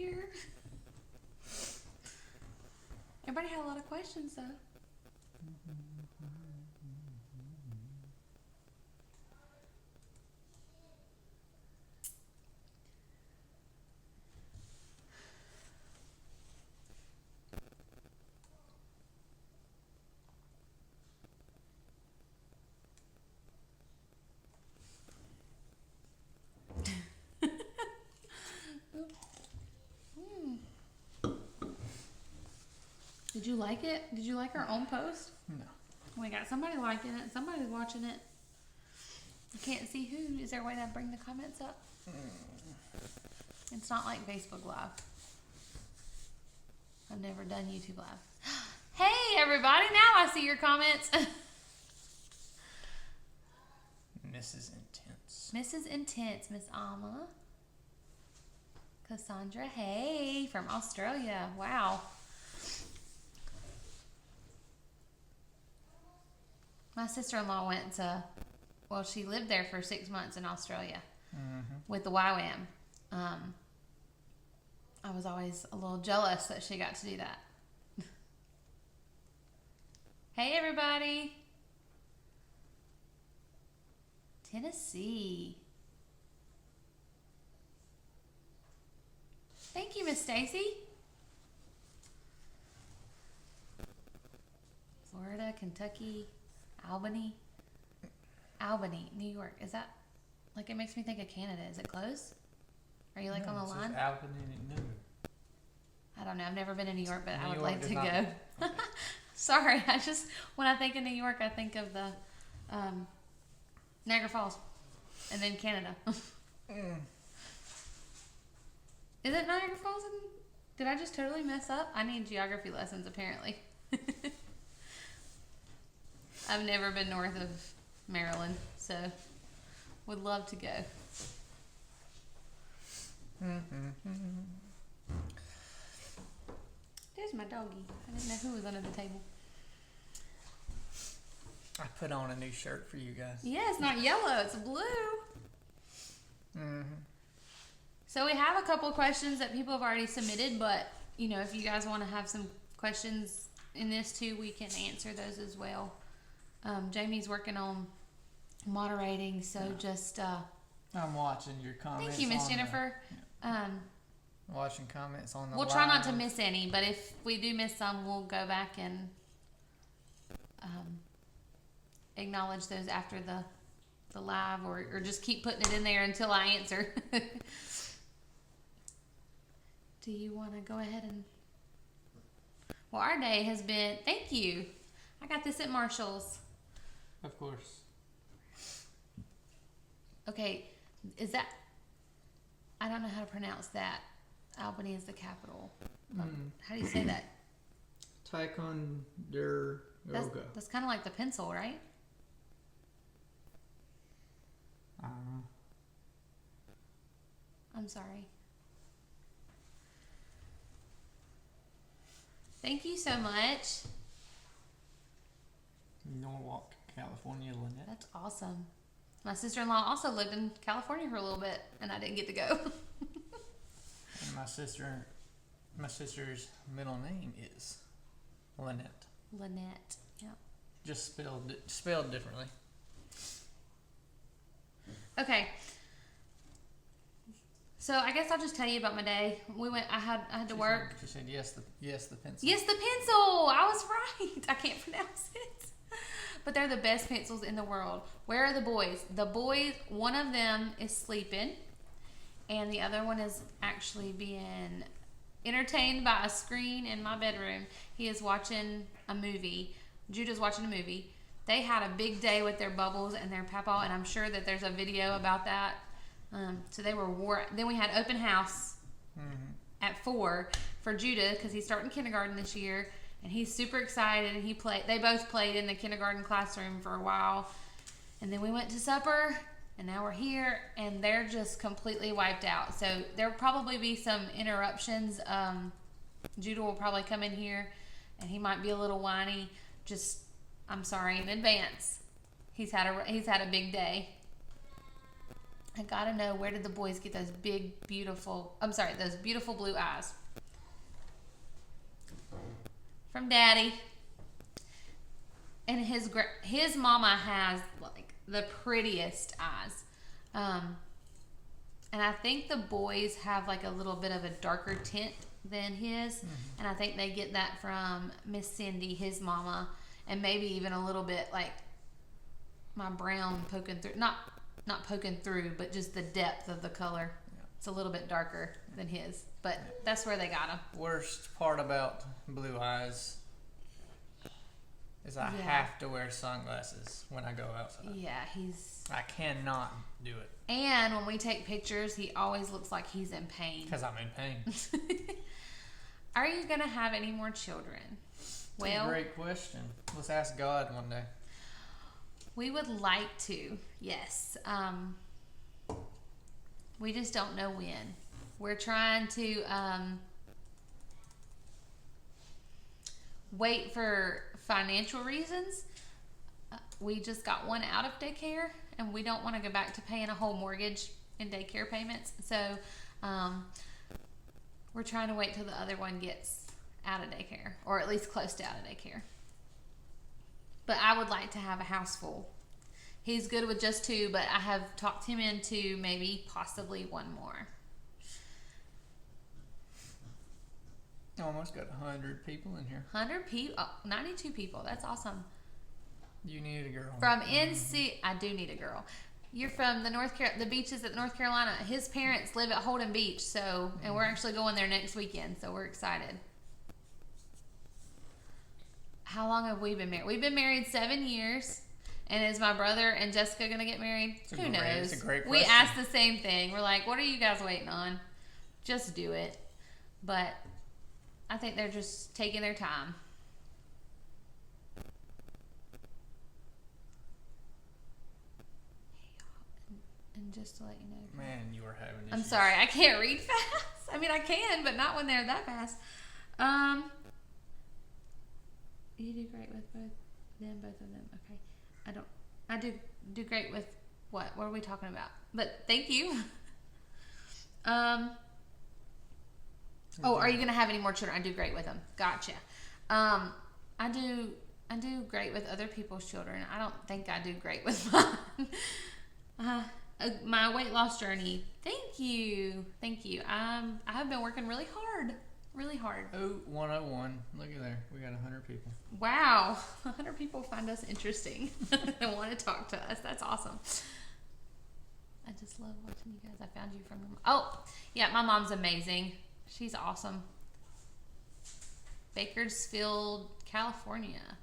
here. Everybody had a lot of questions, though. Did you like it? Did you like our own post? No. We got somebody liking it. Somebody's watching it. I can't see who. Is there a way to bring the comments up? It's not like Facebook Live. I've never done YouTube Live. Hey, everybody. Now I see your comments. Mrs. Intense. Mrs. Intense, Miss Alma. Cassandra, hey, from Australia. Wow. My sister-in-law went to, well, she lived there for 6 months in Australia with the YWAM. I was always a little jealous that she got to do that. Hey, everybody. Tennessee. Thank you, Miss Stacy. Florida, Kentucky, Albany, New York. Is that, like, it makes me think of Canada. Is it close? Are you, like, on the line? Albany, no. I don't know. I've never been to New York, but I would York like is to not- go. Okay. Sorry, when I think of New York, I think of the Niagara Falls, and then Canada. Is it Niagara Falls? Did I just totally mess up? I need geography lessons, apparently. I've never been north of Maryland, so would love to go. There's my doggy. I didn't know who was under the table. I put on a new shirt for you guys. Yeah, it's not yellow, it's blue. So we have a couple of questions that people have already submitted, but, you know, if you guys want to have some questions in this too, we can answer those as well. Jamie's working on moderating, so just I'm watching your comments. thank you, Miss Jennifer. Watching comments on the We'll try not to miss any, but if we do miss some, we'll go back and acknowledge those after the live, or just keep putting it in there until I answer. Do you want to go ahead and... Well, our day has been... Thank you. I got this at Marshall's. Of course. Okay, is that... I don't know how to pronounce that. Albany is the capital. How do you say that? Ticonderoga. That's kind of like the pencil, right? I'm sorry. Thank you so much. Norwalk, California, Lynette. That's awesome. My sister-in-law also lived in California for a little bit, and I didn't get to go. And my sister's middle name is Lynette. Lynette. Yeah. Just spelled differently. Okay. So I guess I'll just tell you about my day. I had to work. She said yes, the pencil. Yes, the pencil. I was right. I can't pronounce it. But they're the best pencils in the world. Where are the boys? The boys, one of them is sleeping, and the other one is actually being entertained by a screen in my bedroom. He is watching a movie. Judah's watching a movie. They had a big day with their bubbles and their papa, and I'm sure that there's a video about that. So they were Then we had open house at 4 for Judah because he's starting kindergarten this year, and he's super excited. And they both played in the kindergarten classroom for a while, and then we went to supper, and now we're here, and they're just completely wiped out. So there'll probably be some interruptions. Judah will probably come in here, and he might be a little whiny. I'm sorry in advance. He's had a big day. I gotta know, where did the boys get those those beautiful blue eyes? From Daddy. And his mama has like the prettiest eyes. And I think the boys have like a little bit of a darker tint than his. Mm-hmm. And I think they get that from Miss Cindy, his mama, and maybe even a little bit like my brown poking through. Not poking through, but just the depth of the color. Yeah. It's a little bit darker than his, but that's where they got him. Worst part about blue eyes is I have to wear sunglasses when I go outside. Yeah, I cannot do it. And when we take pictures, he always looks like he's in pain. Because I'm in pain. Are you going to have any more children? Well, great question. Let's ask God one day. We would like to, yes. We just don't know when. We're trying to wait for financial reasons. We just got one out of daycare, and we don't want to go back to paying a whole mortgage in daycare payments. So we're trying to wait till the other one gets out of daycare, or at least close to out of daycare. But I would like to have a house full. He's good with just 2, but I have talked him into maybe possibly 1 more. Almost got 100 people in here. 100 people? Oh, 92 people. That's awesome. You need a girl. From NC, I do need a girl. You're from the beaches at North Carolina. His parents live at Holden Beach, and we're actually going there next weekend, so we're excited. How long have we been married? We've been married 7 years. And is my brother and Jessica going to get married? Who knows? It's a great question. We asked the same thing. We're like, what are you guys waiting on? Just do it. But I think they're just taking their time. And just to let you know. Man, you were having issues. I'm sorry. I can't read fast. I mean, I can, but not when they're that fast. You do great with both of them. Okay. I do great with what? What are we talking about? But thank you. Are you going to have any more children? I do great with them. Gotcha. I do great with other people's children. I don't think I do great with mine. My weight loss journey. Thank you. I have been working really hard. Oh, 101. Look at there. We got 100 people. Wow. 100 people find us interesting and want to talk to us. That's awesome. I just love watching you guys. I found you from... Oh, yeah. My mom's amazing. She's awesome. Bakersfield, California.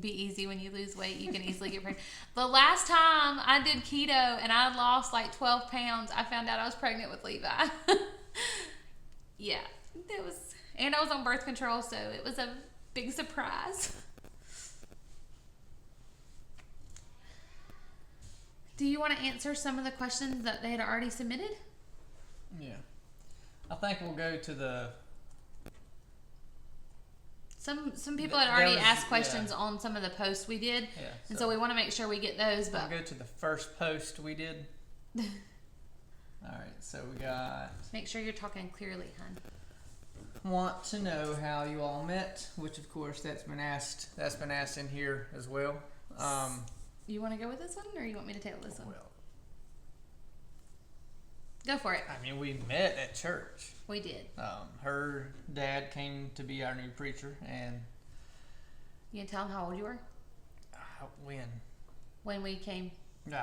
Be easy when you lose weight. You can easily get pregnant. The last time I did keto and I lost like 12 pounds, I found out I was pregnant with Levi. Yeah, it was, and I was on birth control, so it was a big surprise. Do you want to answer some of the questions that they had already submitted? Yeah. I think we'll go to the... Some people had already asked questions on some of the posts we did, and so we want to make sure we get those. But we'll go to the first post we did. All right, so we got... Make sure you're talking clearly, hon. Want to know how you all met, which of course that's been asked in here as well. You want to go with this one, or you want me to tell this one? Well, go for it. I mean, we met at church. We did. Her dad came to be our new preacher, and... You can tell him how old you were? When? When we came.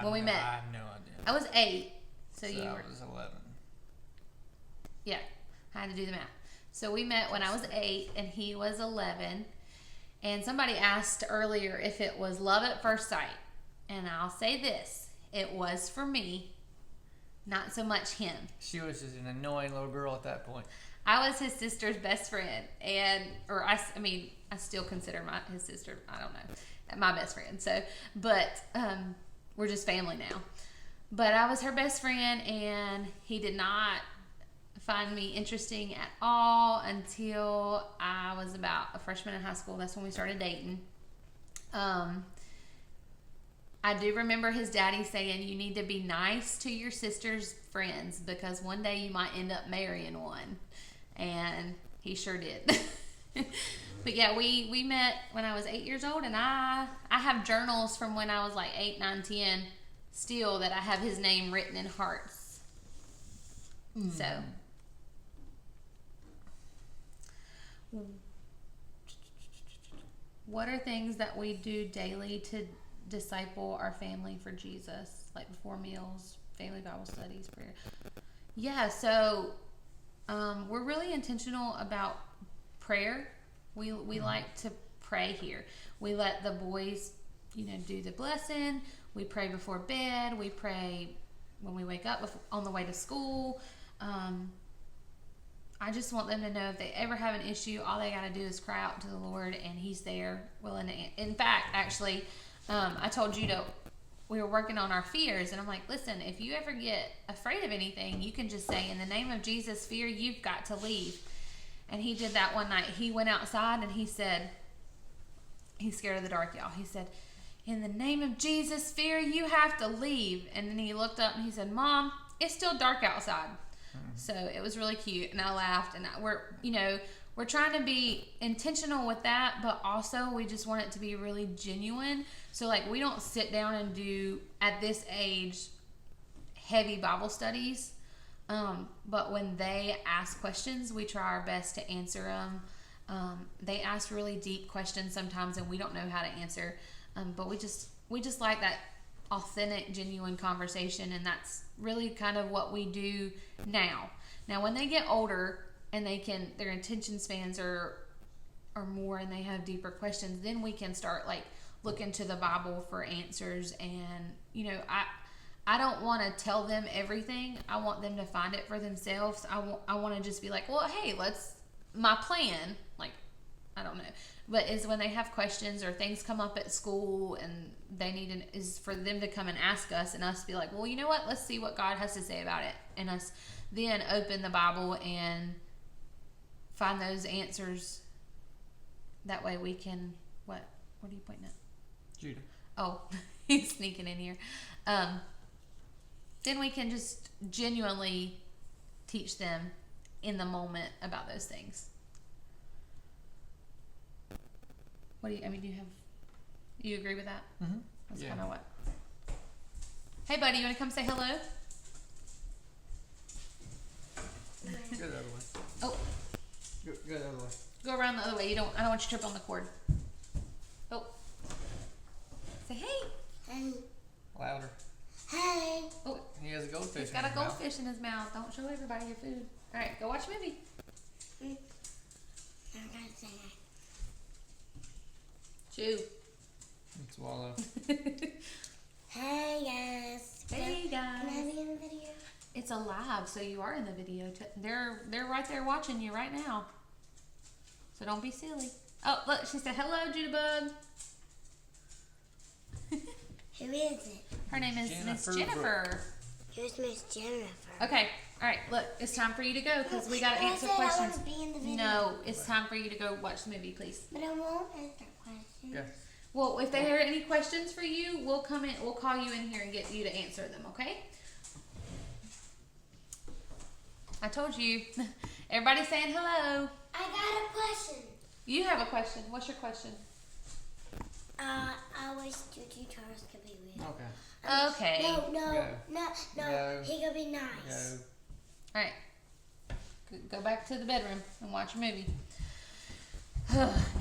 When we met. I have no idea. I was 8. So you were... I was 11. Yeah. I had to do the math. So we met when I was 8, and he was 11. And somebody asked earlier if it was love at first sight. And I'll say this. It was for me. Not so much him. She was just an annoying little girl at that point. I was his sister's best friend, I still consider his sister. I don't know, my best friend. So, but we're just family now. But I was her best friend, and he did not find me interesting at all until I was about a freshman in high school. That's when we started dating. I do remember his daddy saying you need to be nice to your sister's friends because one day you might end up marrying one. And he sure did. But yeah, we met when I was 8 years old, and I have journals from when I was like 8, 9, 10 still that I have his name written in hearts. So what are things that we do daily to disciple our family for Jesus, like before meals, family Bible studies, prayer? Yeah, so we're really intentional about prayer. We like to pray here. We let the boys, do the blessing. We pray before bed. We pray when we wake up on the way to school. I just want them to know if they ever have an issue, all they got to do is cry out to the Lord, and He's there willing to. In fact, actually, I told Judah we were working on our fears, and I'm like, listen, if you ever get afraid of anything, you can just say, in the name of Jesus, fear, you've got to leave. And he did that one night. He went outside and he said, he's scared of the dark, y'all. He said, in the name of Jesus, fear, you have to leave. And then he looked up and he said, Mom, it's still dark outside. So it was really cute, and I laughed. And we're trying to be intentional with that, but also we just want it to be really genuine. So like we don't sit down and do at this age heavy Bible studies. But when they ask questions, we try our best to answer them. They ask really deep questions sometimes, and we don't know how to answer. But we just like that authentic, genuine conversation, and that's really kind of what we do now. Now, when they get older and their attention spans are more, and they have deeper questions, then we can start like looking to the Bible for answers. And I don't want to tell them everything. I want them to find it for themselves. I want to just be like, well, hey, my plan, like, I don't know. But is when they have questions or things come up at school and they is for them to come and ask us, and us be like, well, you know what? Let's see what God has to say about it. And us then open the Bible and find those answers. That way we can, what are you pointing at? Judah. Oh, he's sneaking in here. Then we can just genuinely teach them in the moment about those things. Do you agree with that? Mm-hmm. That's kind of what. Hey, buddy, you want to come say hello? Go the other way. Oh. Go the other way. Go around the other way. I don't want you to trip on the cord. Oh. Say hey. Hey. Louder. Hey. Oh. He has a goldfish. He's got a goldfish in his mouth. Don't show everybody your food. All right, go watch a movie. I'm gonna say Chew. And swallow. hey guys. Hey Can I guys. be in the video? It's alive, so you are in the video. They're right there watching you right now. So don't be silly. Oh, look, she said hello, Judabug. Who is it? Her name is Miss Jennifer. Who's Miss Jennifer? Okay, all right. Look, it's time for you to go because we got to But I answer said questions. I want to be in the video. No, it's time for you to go watch the movie, please. But I won't answer questions. Yeah. Well, if there are any questions for you, we'll come in. We'll call you in here and get you to answer them. Okay? I told you. Everybody's saying hello. I got a question. You have a question. What's your question? I wish Juju Charles could be real. Okay. Okay. No. Go. He could be nice. Go. All right. Go back to the bedroom and watch a movie.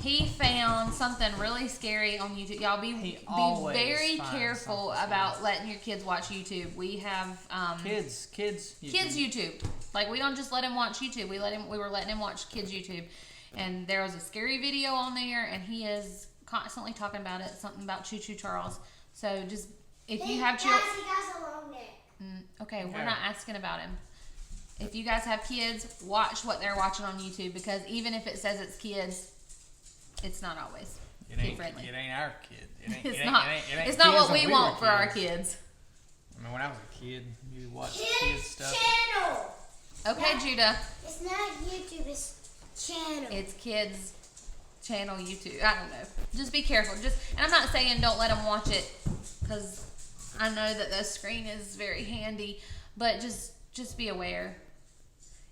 He found something really scary on YouTube. Y'all be always very finds careful something about scary. letting your kids watch YouTube. We have Kids YouTube. kids YouTube. Like we don't just let him watch YouTube. We were letting him watch kids YouTube, and there was a scary video on there, and he is constantly talking about it. Something about Choo Choo Charles. So just if you have children, He has a long neck. okay, we're not asking about him. If you guys have kids, watch what they're watching on YouTube because even if it says it's kids, it's not always kid friendly. It ain't our kid. It's not what we want for our kids. I mean, when I was a kid, you watched kids Kids stuff. channel. Okay, Judah. It's not YouTube. It's channel. It's kids channel YouTube. I don't know. Just be careful. And I'm not saying don't let them watch it because I know that the screen is very handy, but just be aware.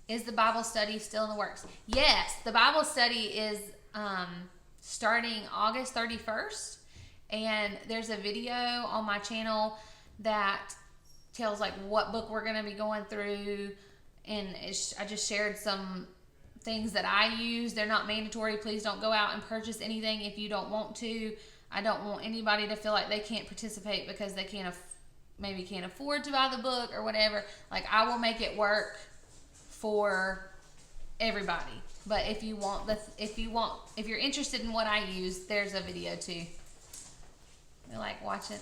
Is the Bible study still in the works? Yes, the Bible study is starting August 31st, and there's a video on my channel that tells like what book we're going to be going through, and I just shared some things that I use. They're not mandatory. Please don't go out and purchase anything if you don't want to. I don't want anybody to feel like they can't participate because they maybe can't afford to buy the book or whatever. Like, I will make it work for everybody. But if you're interested in what I use, there's a video too. You like watching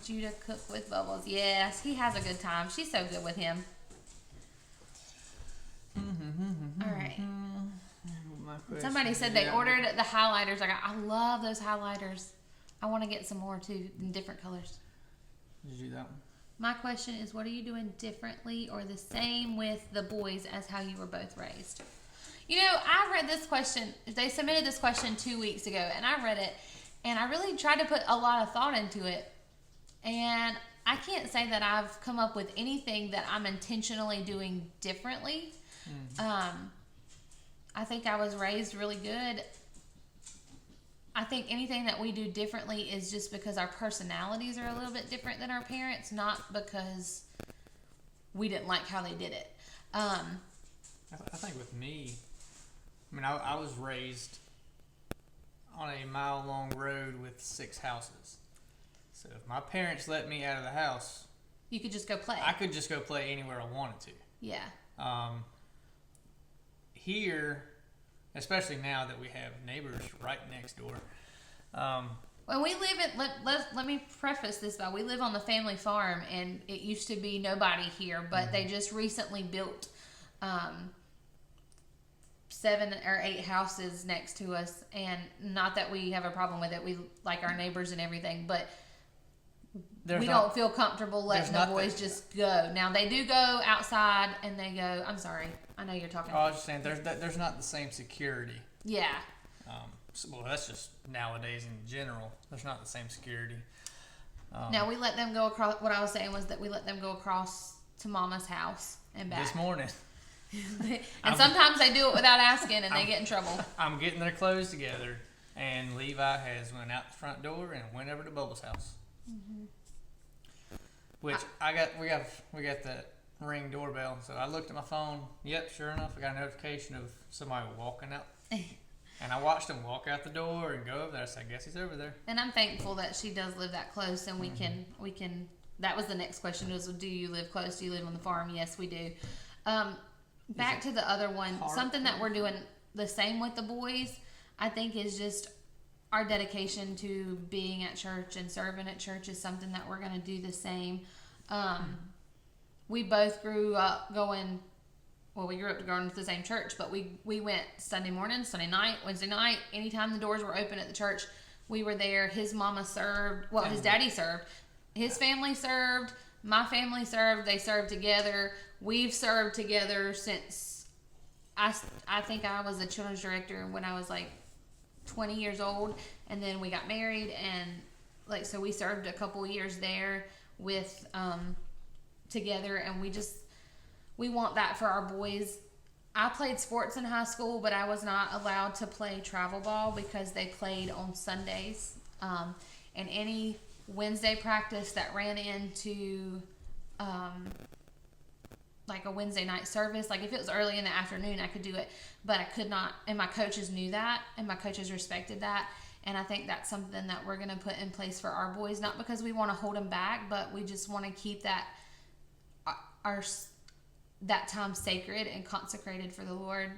Judah cook with Bubbles. Yes, he has a good time. She's so good with him. All right. Somebody said they ordered the highlighters. I love those highlighters. I want to get some more too in different colors. Did you do that one? My question is, what are you doing differently or the same with the boys as how you were both raised? You know, I read this question. They submitted this question 2 weeks ago, and I read it, and I really tried to put a lot of thought into it. And I can't say that I've come up with anything that I'm intentionally doing differently. I think I was raised really good. I think anything that we do differently is just because our personalities are a little bit different than our parents, not because we didn't like how they did it. I think with me, I mean, I was raised on a mile-long road with 6 houses. So if my parents let me out of the house, you could just go play. I could just go play anywhere I wanted to. Yeah. Here, especially now that we have neighbors right next door. When we live at, let me preface this by, we live on the family farm, and it used to be nobody here, but they just recently built 7 or 8 houses next to us, and not that we have a problem with it. We like our neighbors and everything, but we don't feel comfortable letting the boys just go. Now, they do go outside, and they go, I'm sorry, I know you're talking. Oh, I was just saying, there's not the same security. Yeah. Well, that's just nowadays in general. There's not the same security. Now, we let them go across. What I was saying was that we let them go across to Mama's house and back. This morning. And sometimes they do it without asking, and they get in trouble. I'm getting their clothes together, and Levi has went out the front door and went over to Bubba's house. Mm-hmm. Which we got that Ring doorbell, so I looked at my phone. Yep, sure enough, I got a notification of somebody walking out. And I watched him walk out the door and go over there. So I guess he's over there. And I'm thankful that she does live that close, and we can. That was the next question: was, do you live close? Do you live on the farm? Yes, we do. Back to the other one, something that we're doing the same with the boys, I think, is just our dedication to being at church and serving at church is something that we're going to do the same. We both grew up going. Well, we grew up going to the same church, but we went Sunday morning, Sunday night, Wednesday night. Anytime the doors were open at the church, we were there. His mama served. Well, his daddy served. His family served. My family served. They served together. We've served together since I think I was a children's director when I was like 20 years old, and then we got married, and so we served a couple years there with together, and we want that for our boys. I played sports in high school, but I was not allowed to play travel ball because they played on Sundays. And any Wednesday practice that ran into like a Wednesday night service, like if it was early in the afternoon, I could do it, but I could not. And my coaches knew that, and my coaches respected that. And I think that's something that we're going to put in place for our boys, not because we want to hold them back, but we just want to keep that that time sacred and consecrated for the Lord,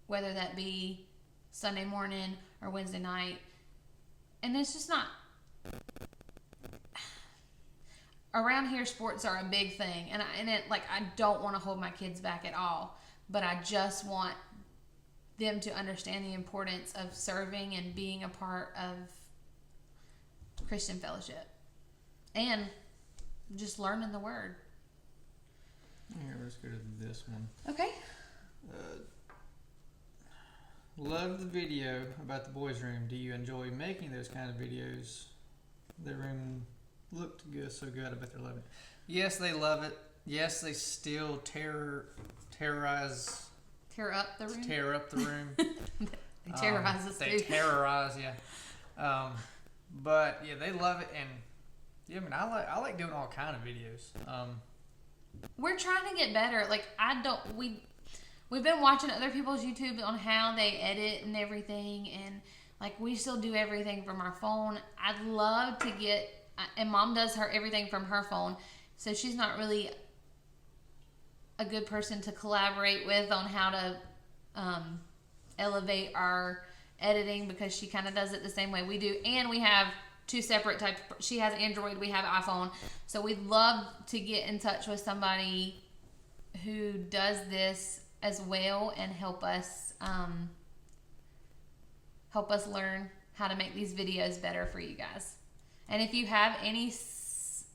whether that be Sunday morning or Wednesday night. And it's just not around here. Sports are a big thing, and I don't want to hold my kids back at all, but I just want them to understand the importance of serving and being a part of Christian fellowship and just learning the word. Here, let's go to this one. Okay. Love the video about the boys' room. Do you enjoy making those kind of videos? The room looked good, so good. I bet they're loving it. Yes, they love it. Yes, they still terrorize. Tear up the room. Tear up the room. They terrorize us They too. terrorize, yeah. But yeah, they love it, and yeah, I mean, I like doing all kind of videos. We're trying to get better. Like we've been watching other people's YouTube on how they edit and everything, and like we still do everything from our phone. I'd love to get, and Mom does her everything from her phone, so she's not really a good person to collaborate with on how to elevate our editing, because she kind of does it the same way we do, and we have two separate types. She has Android, we have iPhone, so we'd love to get in touch with somebody who does this as well and help us learn how to make these videos better for you guys. And if you have any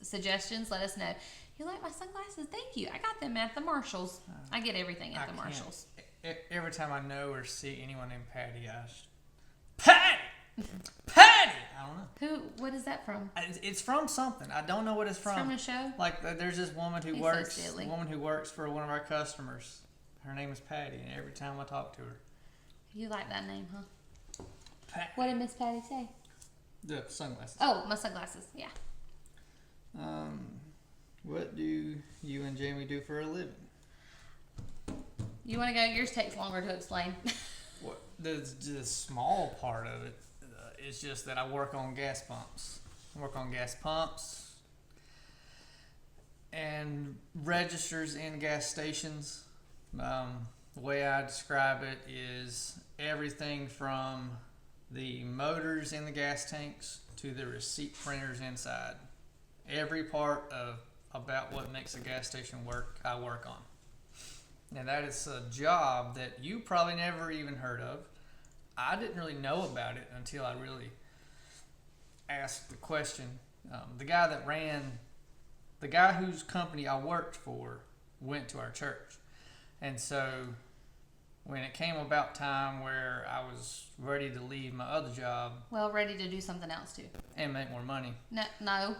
suggestions, let us know. You like my sunglasses? Thank you. I got them at the Marshalls. I get everything at the Marshalls. Every time I know or see anyone named Patty, Patty! Patty! I don't know. What is that from? It's from something. I don't know what it's It's from a show? Like there's this woman who He's works. so silly. Woman who works for one of our customers. Her name is Patty, and every time I talk to her, You like that name, huh? Patty. What did Miss Patty say? The sunglasses. Oh, my sunglasses. Yeah. What do you and Jamie do for a living? You want to go? Yours takes longer to explain. What the small part of it is just that I work on gas pumps. I work on gas pumps and registers in gas stations. The way I describe it is everything from the motors in the gas tanks to the receipt printers inside. Every part of about what makes a gas station work, I work on. And that is a job that you probably never even heard of. I didn't really know about it until I really asked the question. The guy whose company I worked for went to our church. And so when it came about time where I was ready to leave my other job Well, ready to do something else too. and make more money, No.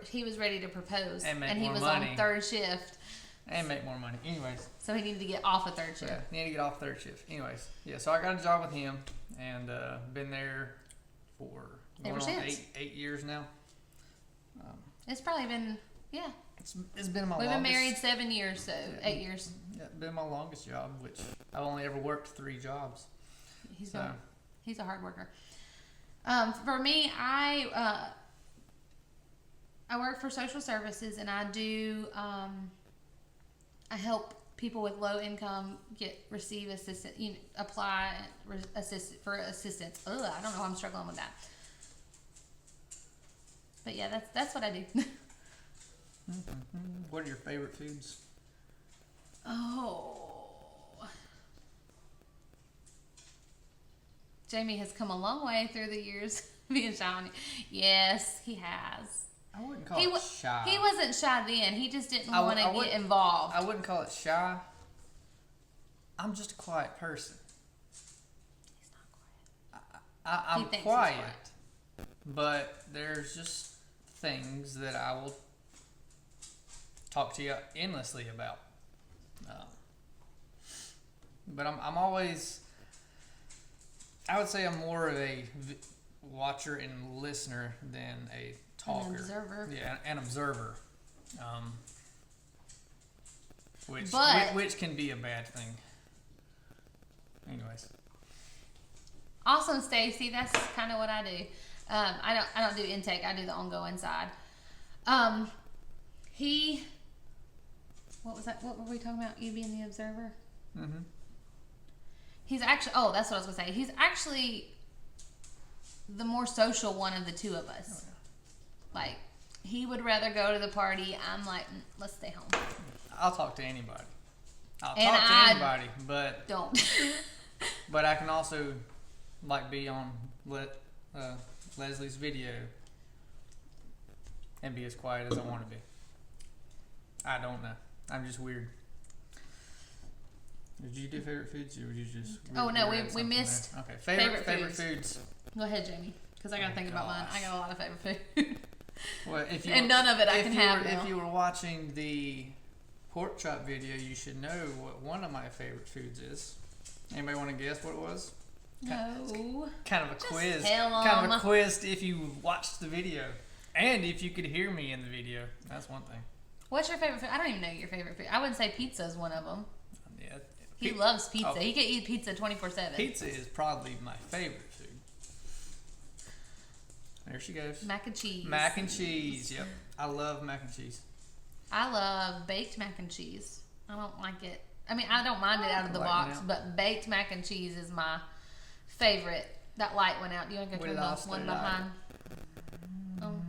He was ready to propose, And make he more was money. on third shift, Anyways, so he needed to get off of third shift. yeah, need to get off third shift. Anyways, yeah, so I got a job with him and been there for Ever going on since. 8 years now. It's probably been, yeah. It's been my We've longest. been married 7 years, so 8 years. Yeah, been my longest job, which I've only ever worked 3 jobs. He's So a hard worker. For me, I work for social services, and I do I help people with low income receive assistance, apply for assistance. Ugh, I don't know. I'm struggling with that. But yeah, that's what I do. what are your favorite foods? Oh, Jamie has come a long way through the years being shy on you. Yes, he has. I wouldn't call it shy. He wasn't shy then. He just didn't want to would- get involved. I wouldn't call it shy. I'm just a quiet person. He's not quiet. I'm He thinks he's quiet, quiet. but there's just things that I will talk to you endlessly about. But I'm always, I would say I'm more of a watcher and listener than a talker. An observer. Yeah, an observer. Which can be a bad thing. Anyways. Awesome, Stacy. That's kind of what I do. I don't do intake. I do the ongoing side. What was that? What were we talking about? You being the observer? Mm-hmm. He's actually. Oh, that's what I was gonna say. He's actually the more social one of the two of us. Oh, yeah. Like, he would rather go to the party. I'm like, let's stay home. I'll talk to anybody. I'll And talk to I anybody, but Don't. but I can also be on Leslie's video and be as quiet as I want to be. I don't know. I'm just weird. Did you do favorite foods, or would you just? Oh, no, read we something missed there? Okay, favorite favorite foods. Go ahead, Jamie. because I gotta Oh, think about mine. I gosh. got a lot of favorite food, Well, if you and none of it I if can you have were, now. if you were watching the pork chop video, you should know what one of my favorite foods is. Anybody want to guess what it was? No. Kind of a Just quiz. tell Kind of 'em. a quiz if you watched the video, and if you could hear me in the video. That's one thing. What's your favorite food? I don't even know your favorite food. I wouldn't say pizza is one of them. Yeah. He Pi- loves pizza. oh. He could eat pizza 24/7. Pizza is probably my favorite food. There she goes. Mac and cheese. Mac and cheese. Yep. I love mac and cheese. I love baked mac and cheese. I don't like it. I mean, I don't mind it out of the Light box, one out. but baked mac and cheese is my favorite. That light went out. Do you want to go What turn did I the one start out? behind? Oh,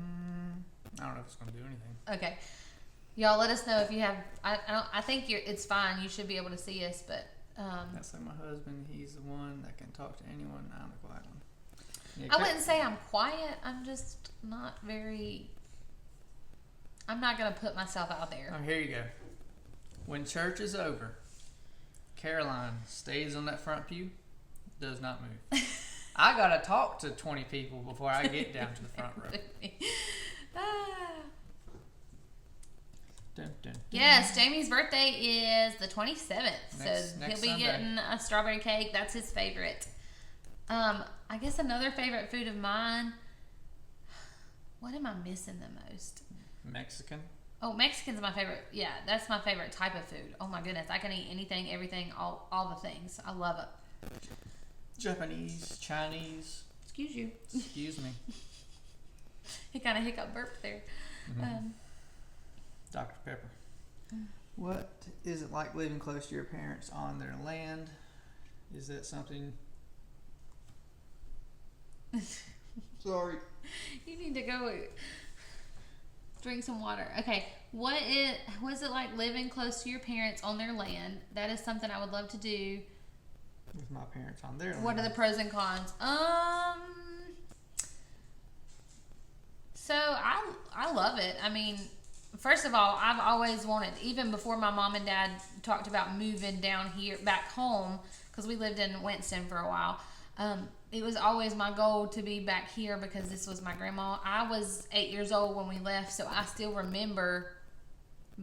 I don't know if it's gonna do anything. okay. Y'all, let us know if you have. I think it's fine. You should be able to see us, but That's like my husband. He's the one that can talk to anyone. I'm the quiet one. Yeah, I wouldn't say I'm quiet. I'm just not very. I'm not gonna put myself out there. Oh, here you go. When church is over, Caroline stays on that front pew, does not move. I gotta talk to 20 people before I get down to the front row. Ah. Dun, dun, dun. Yes, Jamie's birthday is the 27th, so Next he'll be Sunday. getting a strawberry cake. That's his favorite. I guess another favorite food of mine. What am I missing the most? Mexican. Oh, Mexican's my favorite. Yeah, that's my favorite type of food. Oh my goodness, I can eat anything, everything, all the things. I love it. Japanese. Chinese. Excuse you. Excuse me. He kind of hiccup burped there. Dr. Pepper. What is it like living close to your parents on their land? Is that something? Sorry. You need to go drink some water. Okay, what's it like living close to your parents on their land? That is something I would love to do. With my parents on their land. What are the pros and cons? So I love it. I mean, first of all, I've always wanted, even before my mom and dad talked about moving down here back home, because we lived in Winston for a while. It was always my goal to be back here because this was my grandma. I was 8 years old when we left, so I still remember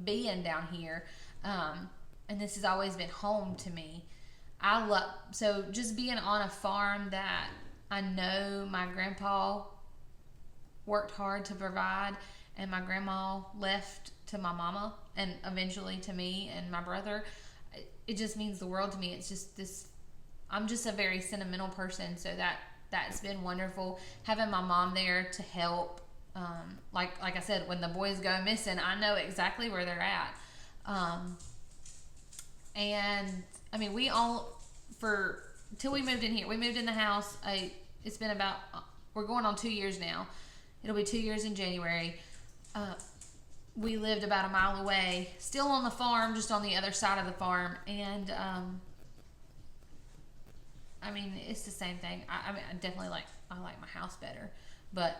being down here. And this has always been home to me. So just being on a farm that I know my grandpa worked hard to provide, and my grandma left to my mama and eventually to me and my brother, it just means the world to me. It's just this, I'm just a very sentimental person, so that's been wonderful. Having my mom there to help, like I said, when the boys go missing, I know exactly where they're at. And I mean, till we moved in here, we moved in the house. It's been about, we're going on 2 years now. It'll be 2 years in January. We lived about a mile away, still on the farm, just on the other side of the farm. And I mean, it's the same thing. I mean, I like my house better, but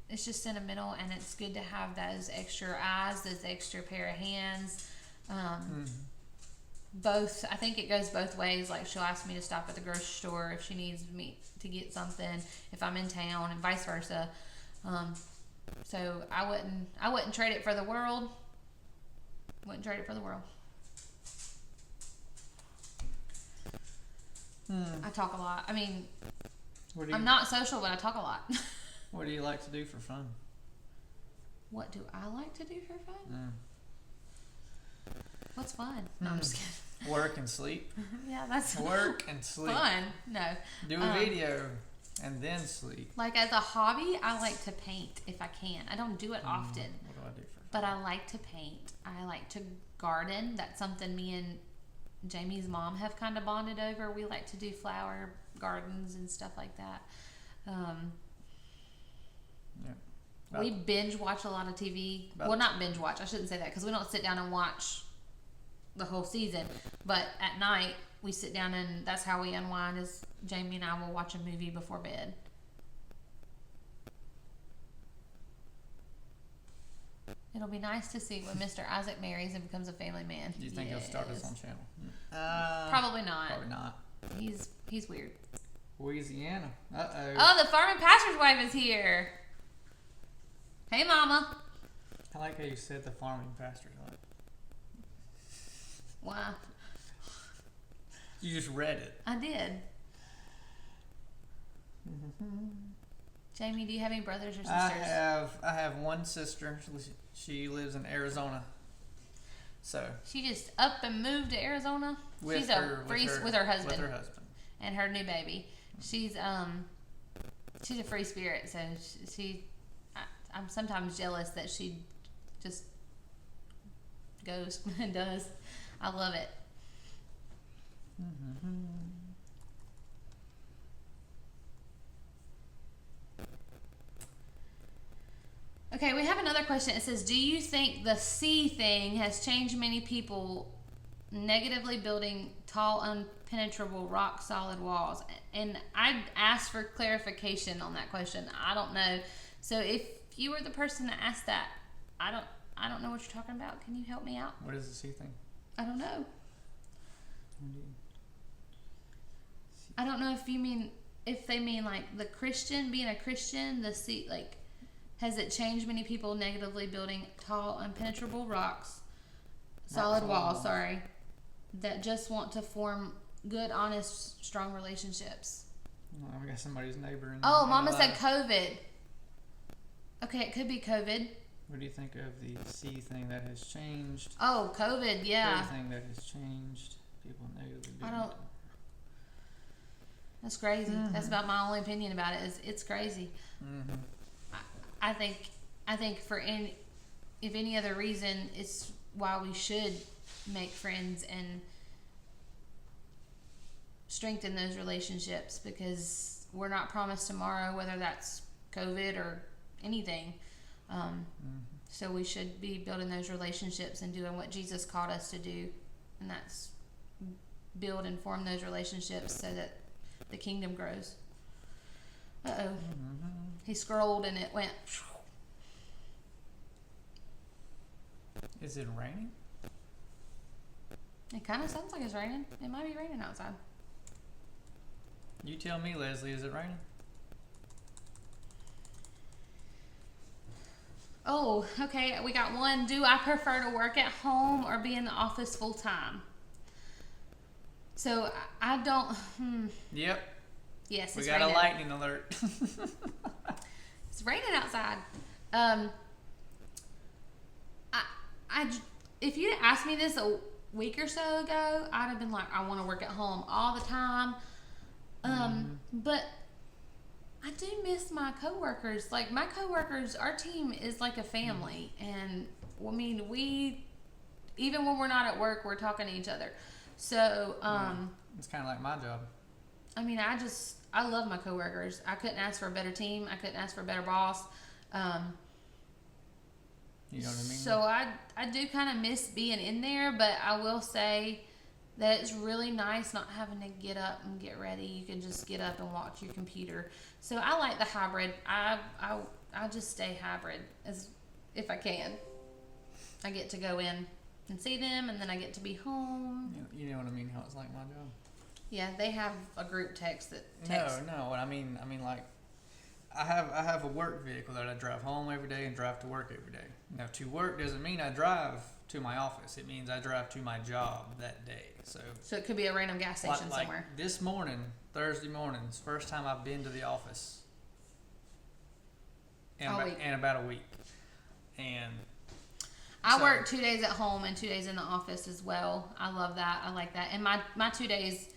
it's just sentimental, and it's good to have those extra eyes, those extra pair of hands. Both, I think it goes both ways. Like, she'll ask me to stop at the grocery store if she needs me to get something, if I'm in town, and vice versa. So I wouldn't trade it for the world. Wouldn't trade it for the world. I talk a lot. I mean, I'm not social, but I talk a lot. What do you like to do for fun? What do I like to do for fun? What's fun? No, I'm just kidding. Work and sleep. Yeah, that's Work and sleep. fun. No. Do a video and then sleep. Like, as a hobby, I like to paint if I can. I don't do it often, What do I do for but I like to paint. I like to garden. That's something me and Jamie's mom have kind of bonded over. We like to do flower gardens and stuff like that. Yeah. We binge watch a lot of TV. About- Well, not binge watch. I shouldn't say that, because we don't sit down and watch the whole season. But at night, we sit down, and that's how we unwind, is Jamie and I will watch a movie before bed. It'll be nice to see when Mr. Isaac marries and becomes a family man. Do you think he'll start his Yes. own channel? Probably not. Probably not. He's weird. Louisiana. Uh-oh. Oh, the farm and pastor's wife is here. Hey, Mama. I like how you said the farming pastor's wife. Wow. You just read it. I did. Jamie, do you have any brothers or sisters? I have one sister. She lives in Arizona. So She just up and moved to Arizona. with She's her with her husband With her husband. and her new baby. She's a free spirit, so I'm sometimes jealous that she just goes and does. I love it. Okay, we have another question. It says, do you think the C thing has changed many people negatively building tall, impenetrable, rock solid walls? And I asked for clarification on that question. I don't know. So if you were the person that asked that, I don't know what you're talking about. Can you help me out? What is the C thing? I don't know. I don't know if they mean like the Christian, being a Christian, the C, like, has it changed many people negatively building tall, impenetrable rocks, solid walls, that just want to form good, honest, strong relationships? Oh, we got somebody's neighbor in Oh, in Mama the said live. COVID. Okay, it could be COVID. What do you think of the C thing that has changed? Oh, COVID, yeah. Everything that has changed. People negatively I building don't- That's crazy. That's about my only opinion about it. It's crazy. I think if any other reason, it's why we should make friends and strengthen those relationships, because we're not promised tomorrow, whether that's COVID or anything. So we should be building those relationships and doing what Jesus called us to do, and that's build and form those relationships so that the kingdom grows. Uh-oh. He scrolled and it went. Is it raining? It kind of sounds like it's raining. It might be raining outside. You tell me, Leslie, is it raining? Oh, okay. We got one. Do I prefer to work at home or be in the office full time? So I don't. Yep. Yes, We it's got raining. a lightning alert. It's raining outside. If you'd asked me this a week or so ago, I'd have been like, I want to work at home all the time. But I do miss my coworkers. Like, my coworkers, our team is like a family, and I mean, even when we're not at work, we're talking to each other. So, It's kind of like my job. I mean, I love my coworkers. I couldn't ask for a better team. I couldn't ask for a better boss. You know what I mean? So I do kind of miss being in there, but I will say that it's really nice not having to get up and get ready. You can just get up and watch your computer. So I like the hybrid. I just stay hybrid as if I can. I get to go in and see them, and then I get to be home. You know what I mean? How it's like my job. Yeah, they have a group text that texts. No. What I mean like, I have a work vehicle that I drive home every day and drive to work every day. Now, to work doesn't mean I drive to my office. It means I drive to my job that day. So it could be a random gas station like somewhere. this morning, Thursday morning, it's the first time I've been to the office in about a week. And I work 2 days at home and 2 days in the office as well. I love that. I like that. And my 2 days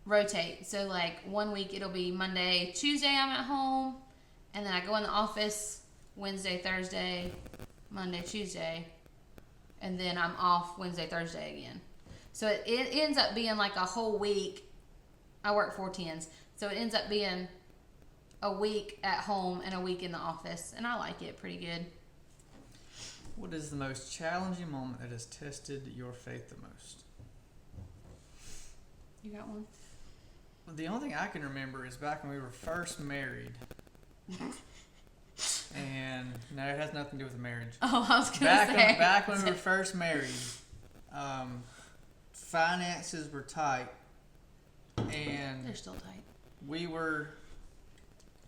rotate. So like 1 week it'll be Monday, Tuesday I'm at home, and then I go in the office Wednesday, Thursday, Monday, Tuesday, and then I'm off Wednesday, Thursday again. So it ends up being like a whole week. I work 4 10s. So it ends up being a week at home and a week in the office, and I like it pretty good. what is the most challenging moment that has tested your faith the most? You got one? The only thing I can remember is back when we were first married. And no, it has nothing to do with the marriage. Oh, I was going to say. Back when we were first married, finances were tight, and They're still tight. we were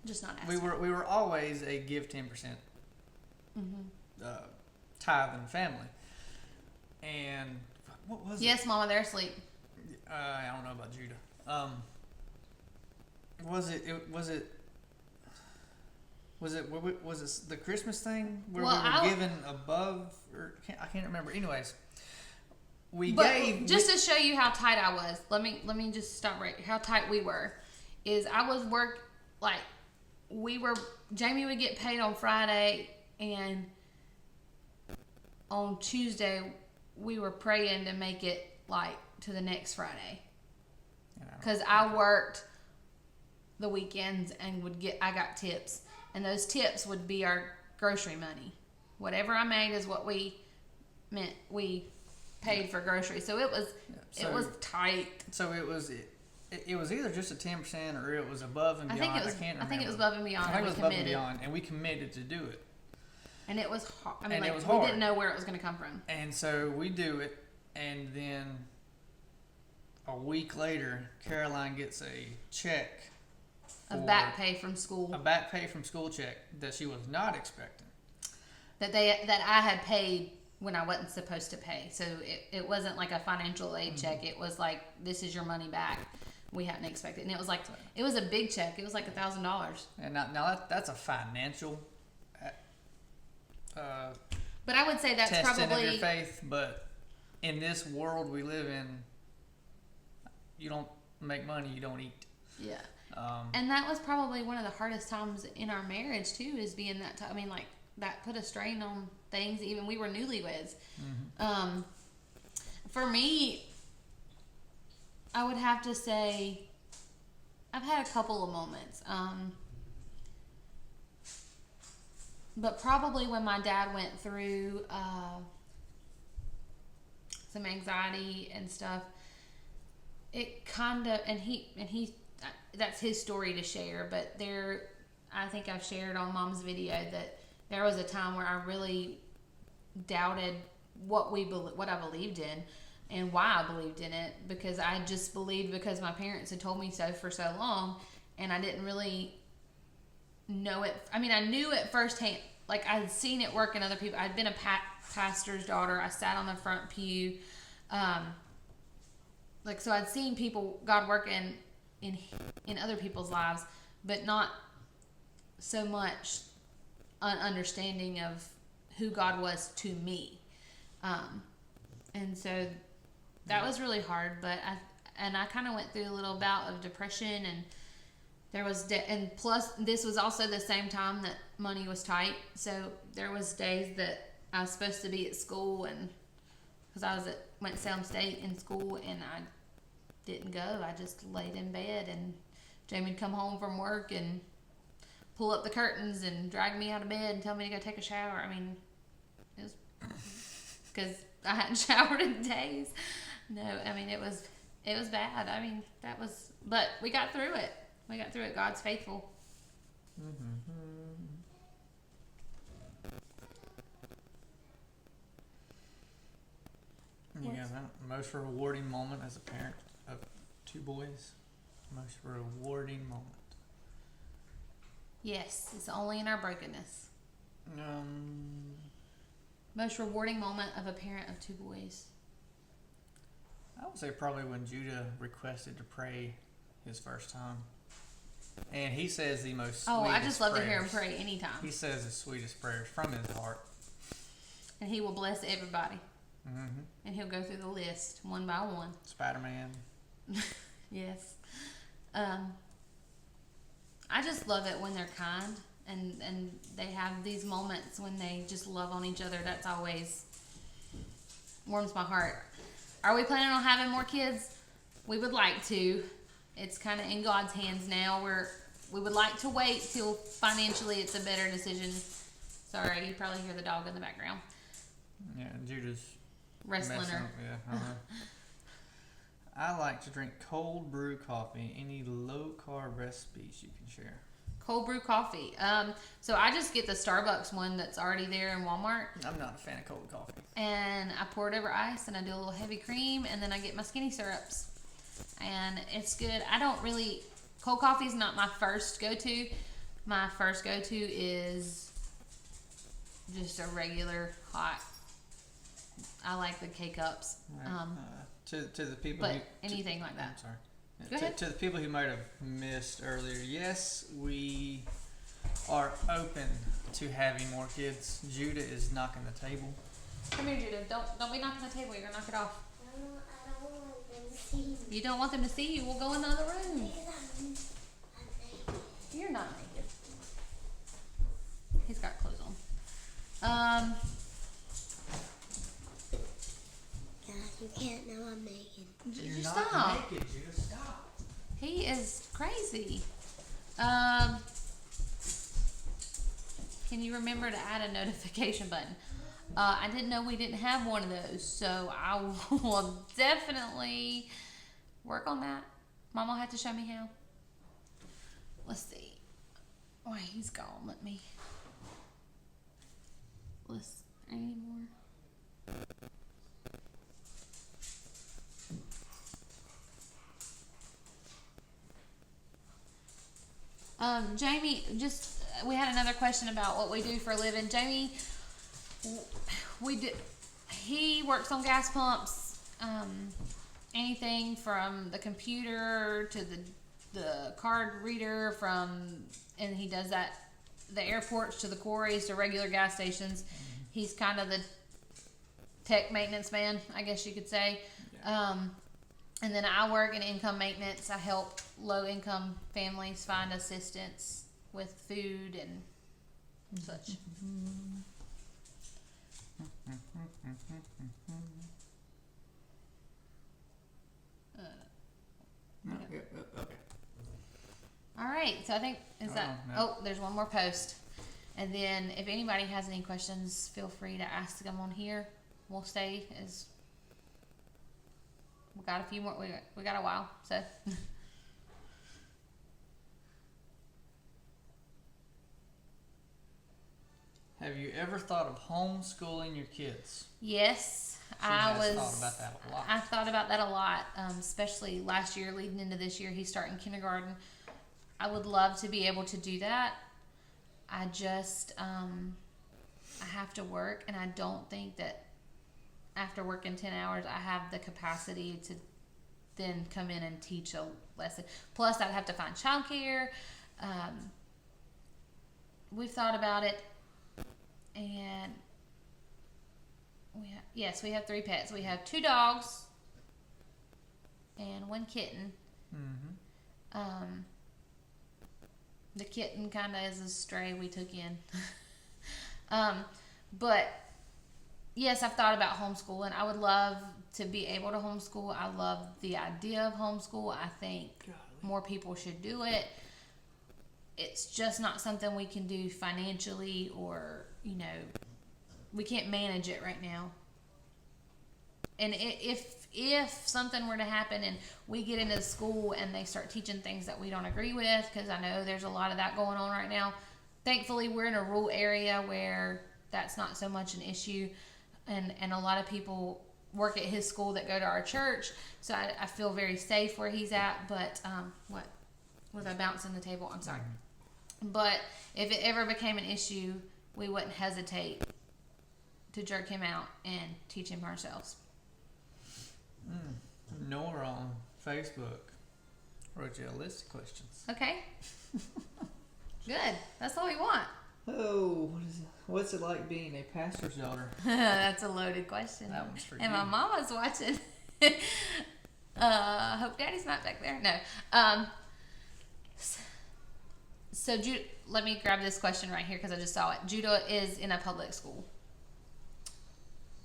Just not asked. we were always a give 10% tithe in the family. And what was Yes, Mama, they're asleep. it? I don't know about Judah. Was it the Christmas thing where Well, we were given above, or I can't remember. Anyways, just to show you how tight I was. Let me just stop right. How tight we were is I was Jamie would get paid on Friday, and on Tuesday we were praying to make it like to the next Friday, because I worked the weekends and I got tips, and those tips would be our grocery money. Whatever I made is what we paid for groceries. So it was tight. So it was either just a 10% or it was above and beyond. I can't remember. I think it was above and beyond. I think it was above and beyond, and we committed to do it. And it was hard. I mean, it was we hard. didn't know where it was going to come from. And so we do it, and then a week later, Caroline gets a check. A back pay from school. A back pay from school check that she was not expecting. That I had paid when I wasn't supposed to pay. So it wasn't like a financial aid check. It was like, this is your money back. We hadn't expected. And it was a big check. It was like $1,000. And now that's a financial but I would say that's testing probably of your faith. But in this world we live in, you don't make money, you don't eat. Yeah. And that was probably one of the hardest times in our marriage too, is being that I mean, like, that put a strain on things. Even we were newlyweds. For me, I would have to say I've had a couple of moments. But probably when my dad went through some anxiety and stuff, it kind of, and he that's his story to share, but I think I've shared on Mom's video that there was a time where I really doubted what I believed in and why I believed in it, because I just believed because my parents had told me so for so long, and I didn't really know it. I mean, I knew it firsthand. Like, I had seen it work in other people. I'd been a pastor's daughter. I sat on the front pew. So I'd seen God work in other people's lives, but not so much an understanding of who God was to me. And so that was really hard, but I kind of went through a little bout of depression, and there was and plus this was also the same time that money was tight, so there was days that I was supposed to be at school, and because I went to Salem State in school, and I didn't go. I just laid in bed, and Jamie would come home from work and pull up the curtains and drag me out of bed and tell me to go take a shower. I mean, it was because I hadn't showered in days. No, I mean, it was bad. I mean, but we got through it. God's faithful. You guys know, most rewarding moment as a parent of 2 boys? Most rewarding moment. Yes, it's only in our brokenness. Most rewarding moment of a parent of 2 boys. I would say probably when Judah requested to pray his first time. And he says the most sweetest I just love prayers. to hear him pray anytime. He says the sweetest prayers from his heart. And he will bless everybody. And he'll go through the list one by one. Spider-Man. Yes. I just love it when they're kind and they have these moments when they just love on each other. That's always warms my heart. Are we planning on having more kids? We would like to. It's kind of in God's hands now. We would like to wait till financially it's a better decision. Sorry, you probably hear the dog in the background. Yeah, Judah's wrestling her. Yeah. I like to drink cold brew coffee. Any low carb recipes you can share? Cold brew coffee. So I just get the Starbucks one that's already there in Walmart. I'm not a fan of cold coffee. And I pour it over ice, and I do a little heavy cream, and then I get my skinny syrups. And it's good. I don't really Cold coffee is not my first go-to. My first go-to is just a regular hot. I like the K-Cups. Right. To the people But who, anything like I'm that. sorry. Go ahead. To the people who might have missed earlier, yes, we are open to having more kids. Judah is knocking the table. Come here, Judah. Don't be knocking the table. You're gonna knock it off. No, I don't want them to see me. You don't want them to see you. We'll go in the other room. Because I'm naked. You're not naked. He's got clothes on. God, you can't know I'm naked. Just stop. naked, Judah. Stop. He is crazy. Can you remember to add a notification button? I didn't know we didn't have one of those, so I will definitely work on that. Mom will have to show me how. Let's see. Wait, he's gone. Let me. Let's. Any more? Jamie, just we had another question about what we do for a living. Jamie, we do. He works on gas pumps. Anything from the computer to the card reader, and he does that. The airports to the quarries to regular gas stations. He's kind of the tech maintenance man, I guess you could say. Yeah. And then I work in income maintenance. I help low-income families find assistance with food and such. Okay. All right, so I think is that. No. Oh, there's one more post, and then if anybody has any questions, feel free to ask them on here. We'll stay as we got a few more. We got a while, so. Have you ever thought of homeschooling your kids? Yes, She I has was. thought about that a lot. I thought about that a lot, especially last year, leading into this year. He's starting kindergarten. I would love to be able to do that. I just, I have to work, and I don't think that after working 10 hours, I have the capacity to then come in and teach a lesson. Plus, I'd have to find childcare. We've thought about it, and we have 3 pets. We have 2 dogs and 1 kitten. Mm-hmm. The kitten kind of is a stray we took in. But yes, I've thought about homeschooling. I would love to be able to homeschool. I love the idea of homeschool. I think more people should do it. It's just not something we can do financially, or, we can't manage it right now. And if something were to happen and we get into school and they start teaching things that we don't agree with, because I know there's a lot of that going on right now. Thankfully, we're in a rural area where that's not so much an issue, and a lot of people work at his school that go to our church, so I feel very safe where he's at. But what was I bouncing the table? I'm sorry. But if it ever became an issue, we wouldn't hesitate to jerk him out and teach him ourselves. Nora on Facebook wrote you a list of questions. Okay. Good. That's what we want. Oh, what's it like being a pastor's daughter? That's a loaded question. That one's for and you. my mama's watching. Hope Daddy's not back there. No. So let me grab this question right here because I just saw it. Judah is in a public school.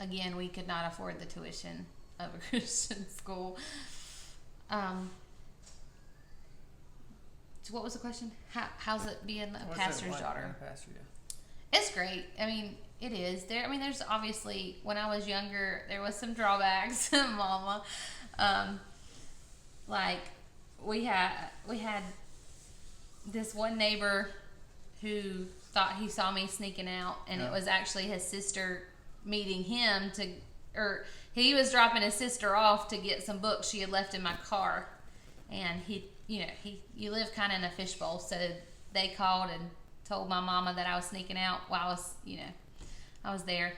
Again, we could not afford the tuition of a Christian school. So what was the question? How's it being a What's pastor's it like daughter? being a pastor, yeah? It's great. I mean, it is. There's obviously, when I was younger, there was some drawbacks, Mama. Like we had this one neighbor who thought he saw me sneaking out, and it was actually his sister meeting him he was dropping his sister off to get some books she had left in my car, and you live kind of in a fishbowl, so they called and told my mama that I was sneaking out while I was there,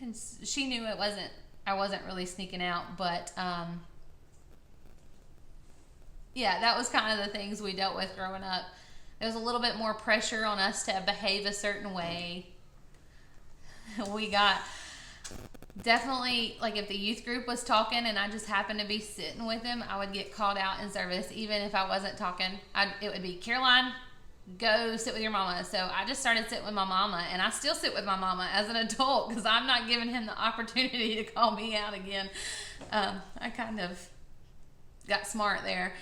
and she knew I wasn't really sneaking out, but yeah, that was kind of the things we dealt with growing up. There was a little bit more pressure on us to behave a certain way. We got definitely, like, if the youth group was talking and I just happened to be sitting with them, I would get called out in service. Even if I wasn't talking, it would be, Caroline, go sit with your mama. So I just started sitting with my mama, and I still sit with my mama as an adult because I'm not giving him the opportunity to call me out again. I kind of got smart there.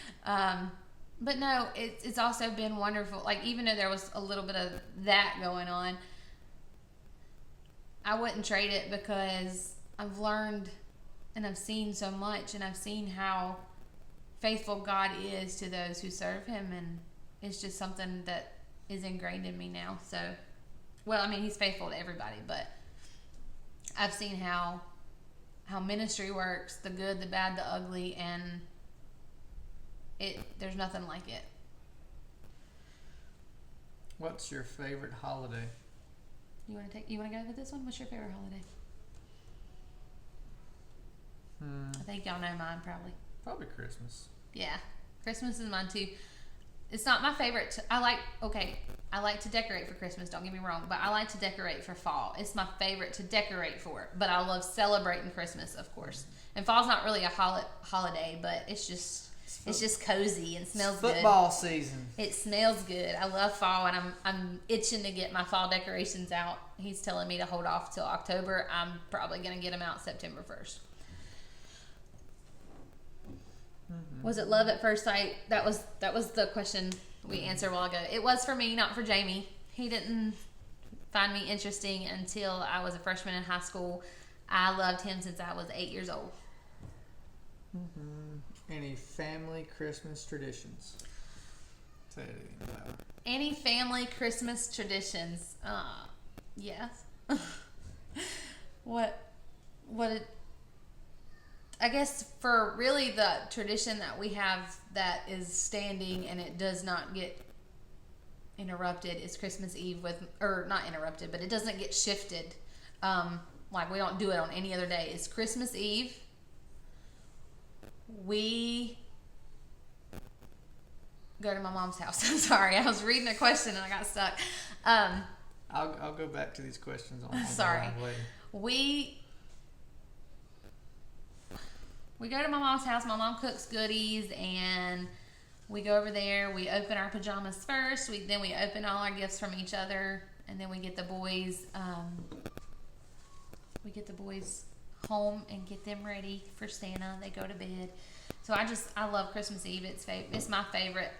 But no, it's also been wonderful. Like, even though there was a little bit of that going on, I wouldn't trade it because I've learned and I've seen so much, and I've seen how faithful God is to those who serve him, and it's just something that is ingrained in me now. So, well, I mean, he's faithful to everybody, but I've seen how ministry works, the good, the bad, the ugly, and there's nothing like it. What's your favorite holiday? You want to go with this one? What's your favorite holiday? I think y'all know mine, probably. Probably Christmas. Yeah, Christmas is mine too. It's not my favorite. I like to decorate for Christmas, don't get me wrong, but I like to decorate for fall. It's my favorite to decorate for, but I love celebrating Christmas, of course. And fall's not really a holiday, but it's just cozy and smells good. Football season. It smells good. I love fall, and I'm itching to get my fall decorations out. He's telling me to hold off till October. I'm probably going to get them out September 1st. Mm-hmm. Was it love at first sight? That was the question we answered a while ago. It was for me, not for Jamie. He didn't find me interesting until I was a freshman in high school. I loved him since I was 8 years old. Mm-hmm. Any family Christmas traditions? Say anything about it. Any family Christmas traditions? Yes. I guess for really the tradition that we have that is standing and it does not get interrupted is Christmas Eve not interrupted, but it doesn't get shifted. Like we don't do it on any other day. It's Christmas Eve. We go to my mom's house. I'm sorry, I was reading a question and I got stuck. I'll go back to these questions on sorry. the way. We go to my mom's house. My mom cooks goodies, and we go over there. We open our pajamas first. Then we open all our gifts from each other, and then we get the boys. Home and get them ready for Santa. They go to bed. So I love Christmas Eve. It's my favorite.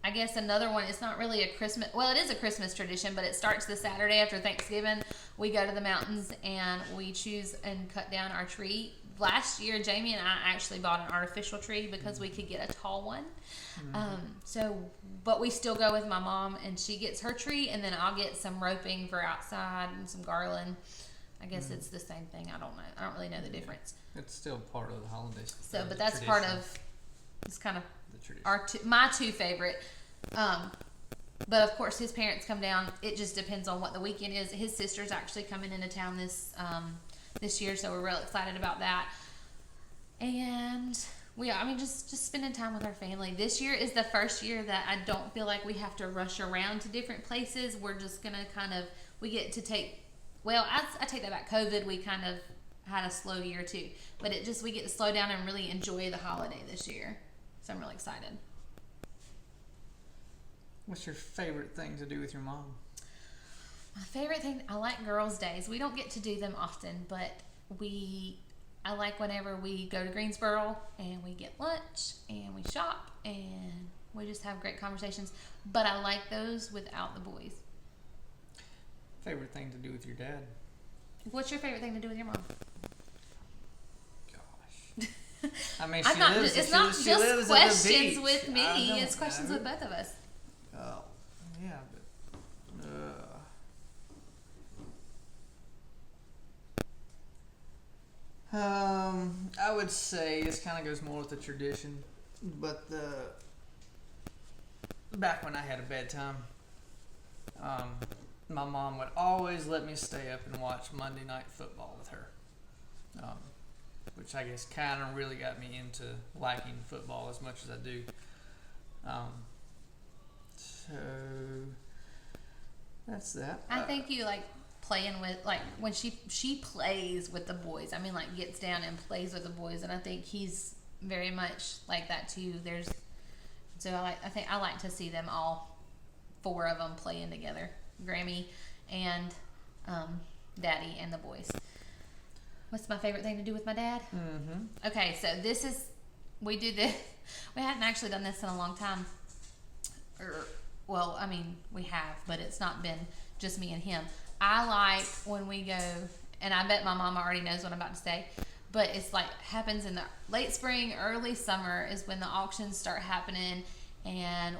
I guess another one, it's not really a Christmas, well, it is a Christmas tradition, but it starts the Saturday after Thanksgiving. We go to the mountains and we choose and cut down our tree. Last year, Jamie and I actually bought an artificial tree because we could get a tall one. Mm-hmm. But we still go with my mom, and she gets her tree, and then I'll get some roping for outside and some garland. I guess it's the same thing. I don't know. I don't really know the difference. It's still part of the holidays. So, but that's tradition. Part of, it's kind of the my two favorite. But of course, his parents come down. It just depends on what the weekend is. His sister's actually coming into town this year, so we're real excited about that. And just spending time with our family. This year is the first year that I don't feel like we have to rush around to different places. We're just gonna we get to take. Well, I take that back. COVID, we kind of had a slow year too, but we get to slow down and really enjoy the holiday this year. So I'm really excited. What's your favorite thing to do with your mom? My favorite thing, I like girls' days. We don't get to do them often, but I like whenever we go to Greensboro and we get lunch and we shop and we just have great conversations. But I like those without the boys. Favorite thing to do with your dad? What's your favorite thing to do with your mom? Gosh. I mean, it's not just questions with me. It's questions with both of us. Oh, yeah, but I would say this kind of goes more with the tradition, but back when I had a bedtime, my mom would always let me stay up and watch Monday Night Football with her, which I guess kind of really got me into liking football as much as I do. So that's that. I think you like playing with, like, when she plays with the boys. I mean, like, gets down and plays with the boys, and I think he's very much like that too. I think I like to see them all, 4 of them playing together, Grammy and Daddy and the boys. What's my favorite thing to do with my dad? Mm-hmm. Okay, so we do this. We hadn't actually done this in a long time. Well, I mean, we have, but it's not been just me and him. I like when we go, and I bet my mama already knows what I'm about to say, but it's like happens in the late spring, early summer is when the auctions start happening, and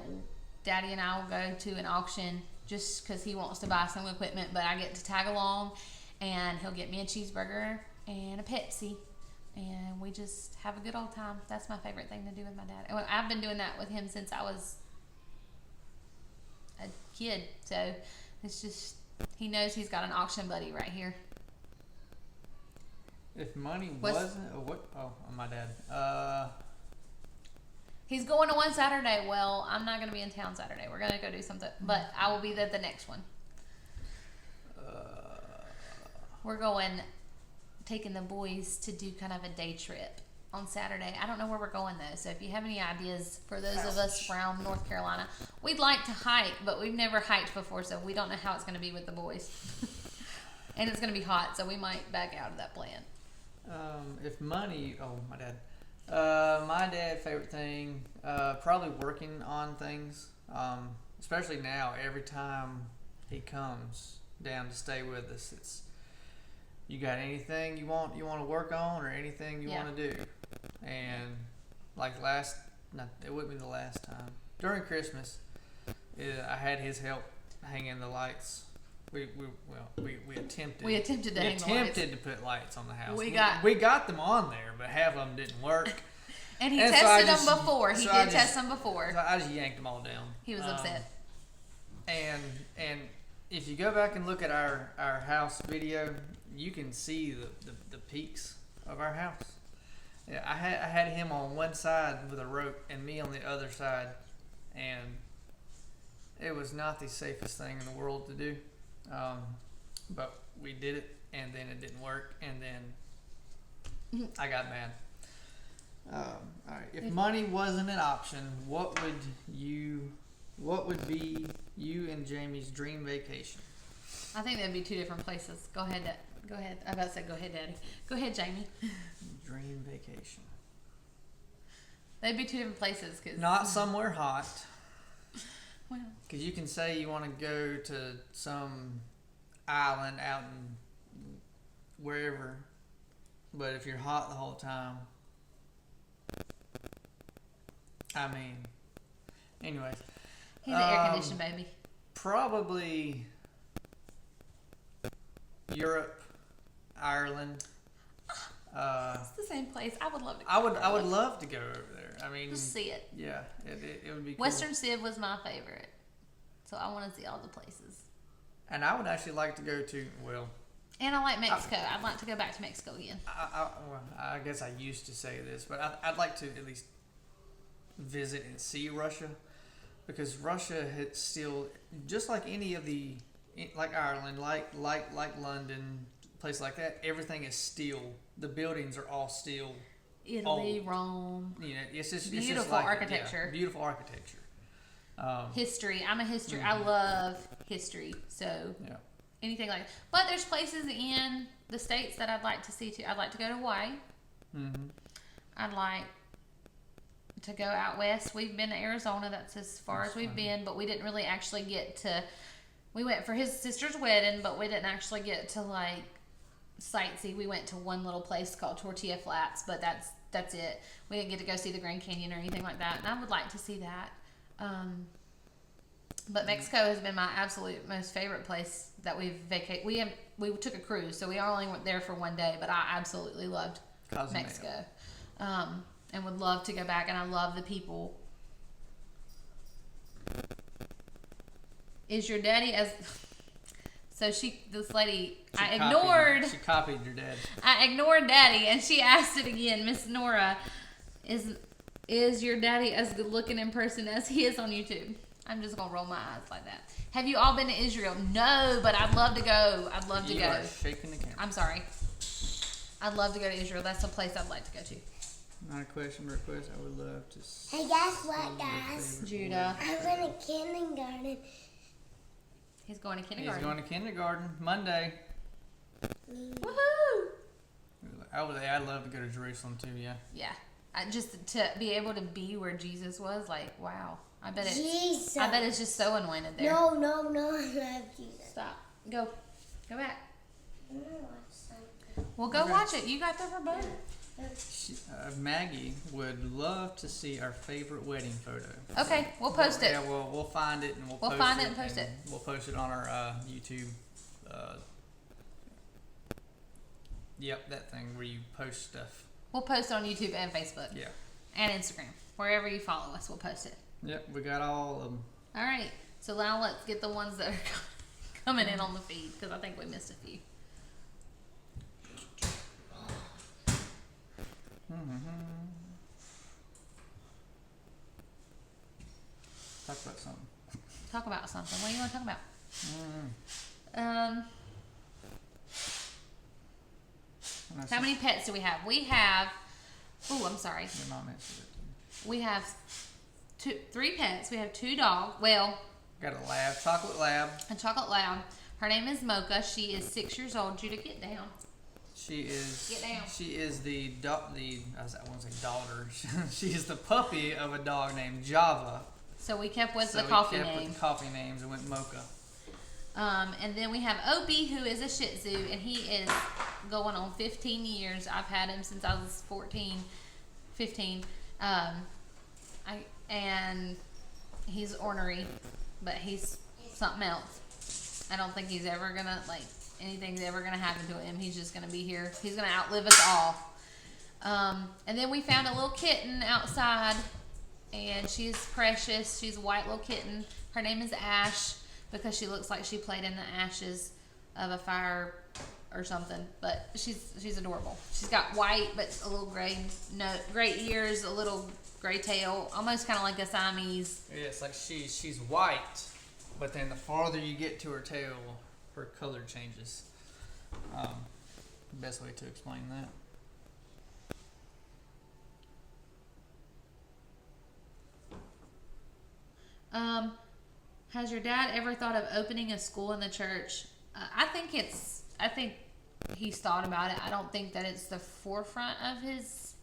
Daddy and I will go to an auction just because he wants to buy some equipment, but I get to tag along, and he'll get me a cheeseburger and a Pepsi, and we just have a good old time. That's my favorite thing to do with my dad. And I've been doing that with him since I was a kid, so it's just, he knows he's got an auction buddy right here. If money wasn't, my dad. He's going to one Saturday. Well, I'm not going to be in town Saturday. We're going to go do something, but I will be there the next one. We're taking the boys to do kind of a day trip on Saturday. I don't know where we're going though, so if you have any ideas for those of us from North Carolina, we'd like to hike, but we've never hiked before, so we don't know how it's going to be with the boys. And it's going to be hot, so we might back out of that plan. If money, my dad. My dad's favorite thing, probably working on things. Especially now, every time he comes down to stay with us, it's, you got anything you want to work on, or anything you want to do. And like it wouldn't be the last time. During Christmas, I had his help hanging the lights. We attempted. We attempted to hang the lights. Attempted to put lights on the house. We got them on there, but half of them didn't work. And he tested them before. He did test them before. So I just yanked them all down. He was upset. And if you go back and look at our house video, you can see the peaks of our house. Yeah, I had him on one side with a rope and me on the other side, and it was not the safest thing in the world to do. But we did it, and then it didn't work, and then I got mad. All right. If money wasn't an option, what would be you and Jamie's dream vacation? I think that'd be 2 different places. Go ahead. Go ahead. I was about to say, go ahead, Daddy. Go ahead, Jamie. Dream vacation. They'd be 2 different places. Not somewhere hot. Well, because you can say you want to go to some island out in wherever, but if you're hot the whole time, I mean, anyways. He's an air conditioned baby. Probably Europe, Ireland. It's the same place. I would love to go. I would love to go over there. I mean, just see it. Yeah, it would be cool. Western Civ was my favorite, so I want to see all the places. And I would actually like to go to, well. And I like Mexico. I'd like to go back to Mexico again. I guess I used to say this, but I'd like to at least visit and see Russia, because Russia had still, just like any of the, like Ireland, like London, place like that, everything is still, the buildings are all still Italy, old. Rome. You know, it's just beautiful like architecture. Beautiful architecture. History. I'm a history. Mm-hmm. I love history. So anything like. But there's places in the States that I'd like to see too. I'd like to go to Hawaii. Mm-hmm. I'd like to go out west. We've been to Arizona. That's as far as we've been, but we didn't really actually get to. We went for his sister's wedding, but we didn't actually get to like sightsee. We went to one little place called Tortilla Flats, but that's it. We didn't get to go see the Grand Canyon or anything like that, and I would like to see that. But Mexico has been my absolute most favorite place that we've vacated. We took a cruise, so we only went there for one day, but I absolutely loved Mexico, and would love to go back. And I love the people. Is your daddy as? So this lady, She copied your dad. I ignored Daddy, and she asked it again. Miss Nora, is your daddy as good looking in person as he is on YouTube? I'm just gonna roll my eyes like that. Have you all been to Israel? No, but I'd love to go. I'd love to You go. are shaking the camera. I'm sorry. I'd love to go to Israel. That's a place I'd like to go to. Not a question, but a request. I would love to see. Hey, guess what, guys? Judah. I went to kindergarten. He's going to He's kindergarten. going to kindergarten Monday. Woohoo! I'd love to go to Jerusalem too. Yeah. Yeah. Just to be able to be where Jesus was, like, wow. I bet Jesus. it's just so anointed there. No, I love Jesus. Stop. Go back. I'm gonna watch something. Well, go Okay. watch it. You got the remote. Maggie would love to see our favorite wedding photo. Okay, we'll post it. Yeah, we'll find it and we'll post find it it and post it. We'll post it on our YouTube. Yep, that thing where you post stuff. We'll post it on YouTube and Facebook Yeah. and Instagram. Wherever you follow us, we'll post it. Yep, we got all of them. All right. So now let's get the ones that are coming in on the feed because I think we missed a few. Talk about something. Talk about something. What do you want to talk about? How many pets do we have? We have. Oh, I'm sorry. Your mom answered it. We have three pets. We have 2 dogs. Well, Got a lab, chocolate lab. a chocolate lab. Her name is Mocha. She is 6 years old. Judah, get down. She is. Get down. She is I won't say daughter. She is the puppy of a dog named Java. So we kept with So the we coffee kept name. with the coffee names and went Mocha. And then we have Opie, who is a Shih Tzu, and he is going on 15 years. I've had him since I was 15. And he's ornery, but he's something else. I don't think he's ever gonna anything's ever gonna happen to him. He's just gonna be here. He's gonna outlive us all. And then we found a little kitten outside, and she's precious. She's a white little kitten. Her name is Ash because she looks like she played in the ashes of a fire or something. But she's adorable. She's got white but a little gray ears, a little gray tail, almost kind of like a Siamese. Yeah, it's like she's white, but then the farther you get to her tail, her color changes. Best way to explain that. Has your dad ever thought of opening a school in the church? I think he's thought about it. I don't think that it's the forefront of his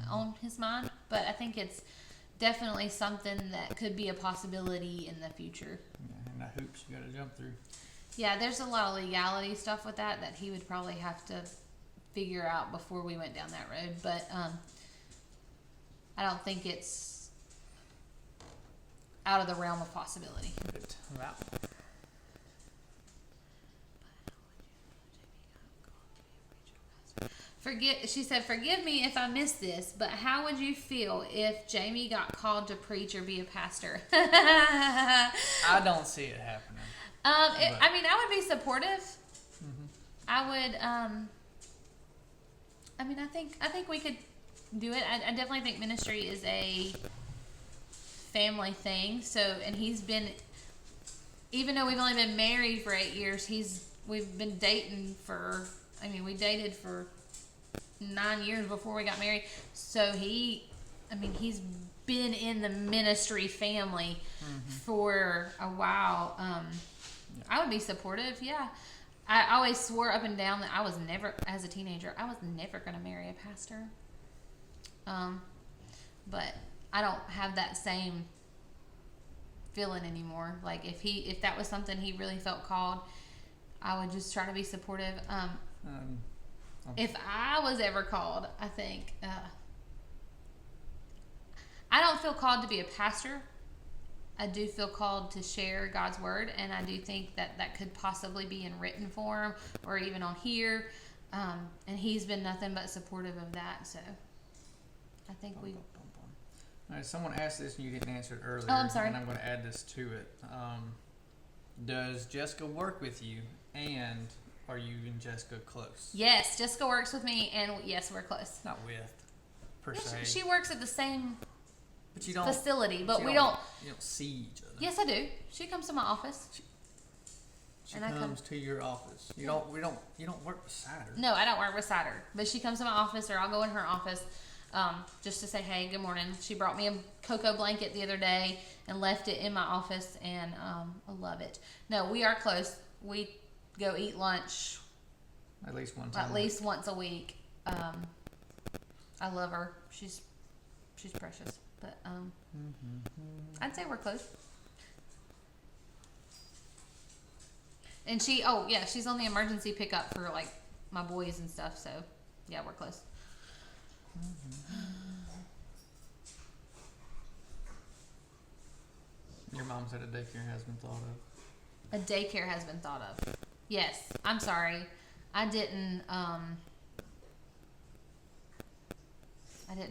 on his mind, but I think it's definitely something that could be a possibility in the future. Yeah, and the hoops you got to jump through. Yeah, there's a lot of legality stuff with that he would probably have to figure out before we went down that road. But I don't think it's out of the realm of possibility. But wow. She said, "Forgive me if I missed this, but how would you feel if Jamie got called to preach or be a pastor?" I don't see it happening. I mean, I would be supportive. I would. I mean, I think we could do it. I definitely think ministry is a family thing. So, and he's been, even though we've only been married for 8 years, we've been dating for. I mean, we dated for 9 years before we got married. So he's been in the ministry family for a while. I would be supportive. Yeah. I always swore up and down that I was never, as a teenager, I was never going to marry a pastor. But I don't have that same feeling anymore. Like if that was something he really felt called, I would just try to be supportive. If I was ever called, I think I don't feel called to be a pastor. I do feel called to share God's word, and I do think that could possibly be in written form or even on here. And he's been nothing but supportive of that. So I think All right, someone asked this and you didn't answer it earlier. Oh, I'm sorry. And I'm going to add this to it. Does Jessica work with you, and are you and Jessica close? Yes, Jessica works with me, and yes, we're close. Not with, per Yeah, se. she works at the same but you don't. facility, but you we don't. You don't see each other. Yes, I do. She comes to my office. She and I come- comes to your office. You don't. We don't. You don't work beside her. No, I don't work beside her, but she comes to my office, or I'll go in her office just to say, hey, good morning. She brought me a cocoa blanket the other day and left it in my office, and I love it. No, we are close. We go eat lunch At least one time. at least once a week. I love her. She's precious, but I'd say we're close. And she's on the emergency pickup for like my boys and stuff. So yeah, we're close. Your mom said a daycare has been thought of. A daycare has been thought of. Yes, I'm sorry. I didn't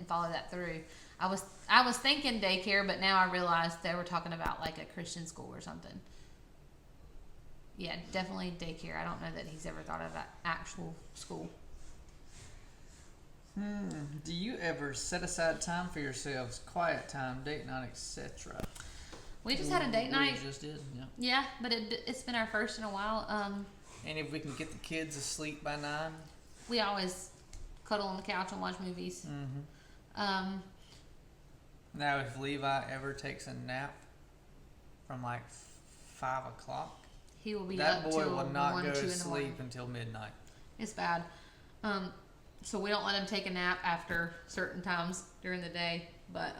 follow that through. I was thinking daycare, but now I realized they were talking about like a Christian school or something. Yeah, definitely daycare. I don't know that he's ever thought of an actual school. Do you ever set aside time for yourselves, quiet time, date night, etc.? We just had a date night. We just did, yeah. Yeah, but it's been our first in a while. And if we can get the kids asleep by 9. We always cuddle on the couch and watch movies. Now, if Levi ever takes a nap from like 5 o'clock, He will be that up boy till will not 1, go 2 to in the morning. sleep until midnight. It's bad. So we don't let him take a nap after certain times during the day. But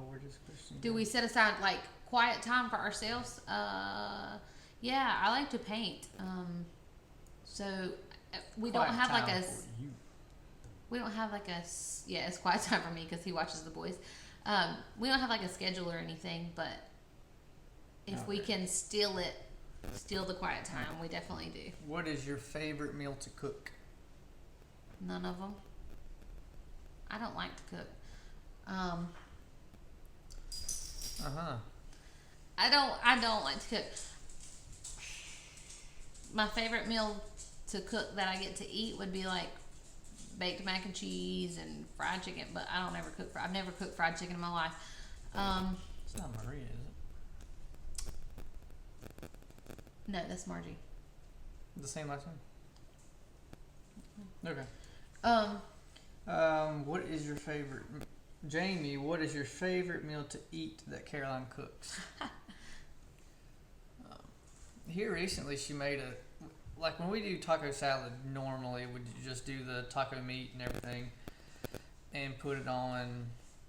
Where does Christian do go? we set aside like quiet time for ourselves? Yeah, I like to paint. So we don't Quiet have like time a for you. we don't have like a yeah, it's quiet time for me because he watches the boys. We don't have like a schedule or anything, but if we Okay. can steal the quiet time, we definitely do. What is your favorite meal to cook? None of them. I don't like to cook. I don't like to cook. My favorite meal to cook that I get to eat would be like baked mac and cheese and fried chicken, but I don't ever cook. I've never cooked fried chicken in my life. It's not Maria, is it? No, that's Margie. The same last name? Okay. What is your favorite... Jamie, what is your favorite meal to eat that Caroline cooks? Here recently she made like when we do taco salad, normally we just do the taco meat and everything and put it on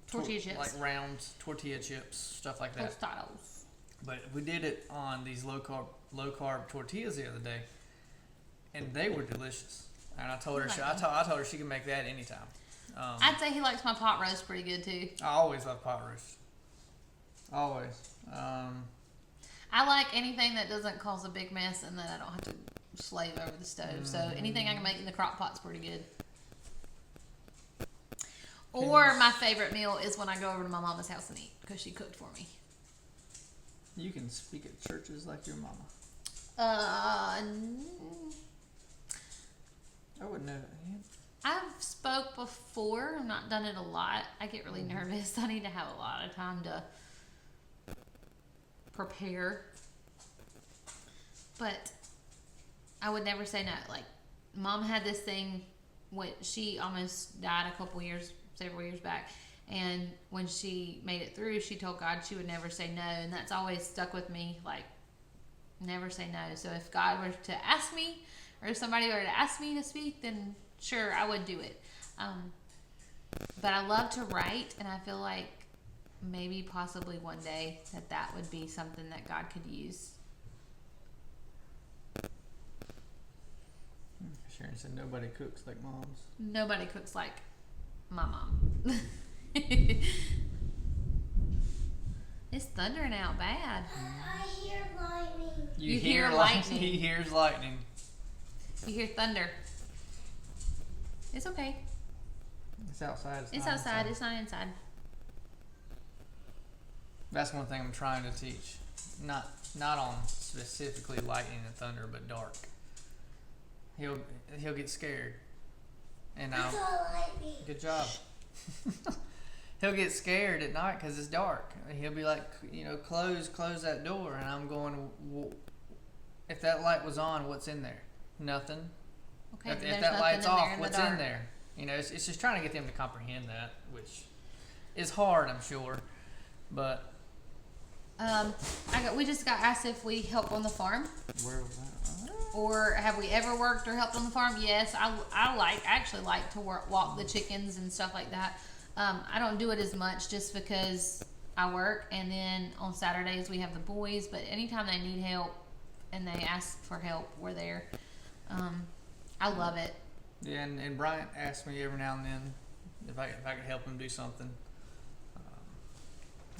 Tortilla chips. like round tortilla chips, stuff like that. Tostados. But we did it on these low carb tortillas the other day, and they were delicious. And I told her I told her she could make that anytime. I'd say he likes my pot roast pretty good too. I always love pot roast. Always. I like anything that doesn't cause a big mess and that I don't have to slave over the stove. So anything I can make in the crock pot's pretty good. Or my favorite meal is when I go over to my mama's house and eat because she cooked for me. You can speak at churches like your mama. I wouldn't know. I've spoke before. I've not done it a lot. I get really nervous. I need to have a lot of time to prepare. But I would never say no. Like, Mom had this thing when she almost died several years back. And when she made it through, she told God she would never say no. And that's always stuck with me. Like, never say no. So if God were to ask me, or if somebody were to ask me to speak, then sure, I would do it. But I love to write, and I feel like maybe possibly one day that would be something that God could use. Sharon said nobody cooks like moms. Nobody cooks like my mom. It's thundering out bad. I hear lightning. You hear lightning. He hears lightning. You hear thunder. It's okay. It's outside. It's not outside. inside. It's not inside. That's one thing I'm trying to teach. Not on specifically lightning and thunder, but dark. He'll get scared, and I I'll. saw lightning. Good job. He'll get scared at night because it's dark. He'll be like, close that door, and I'm going. If that light was on, what's in there? Nothing. Okay. If there's that nothing light's in off, there in what's the in dark. there? It's just trying to get them to comprehend that, which is hard, I'm sure, but. We just got asked if we help on the farm, Where was that? or have we ever worked or helped on the farm? Yes, I actually like to walk the chickens and stuff like that. I don't do it as much just because I work, and then on Saturdays we have the boys. But anytime they need help and they ask for help, we're there. I love it. Yeah, and Bryant asked me every now and then if I could help him do something.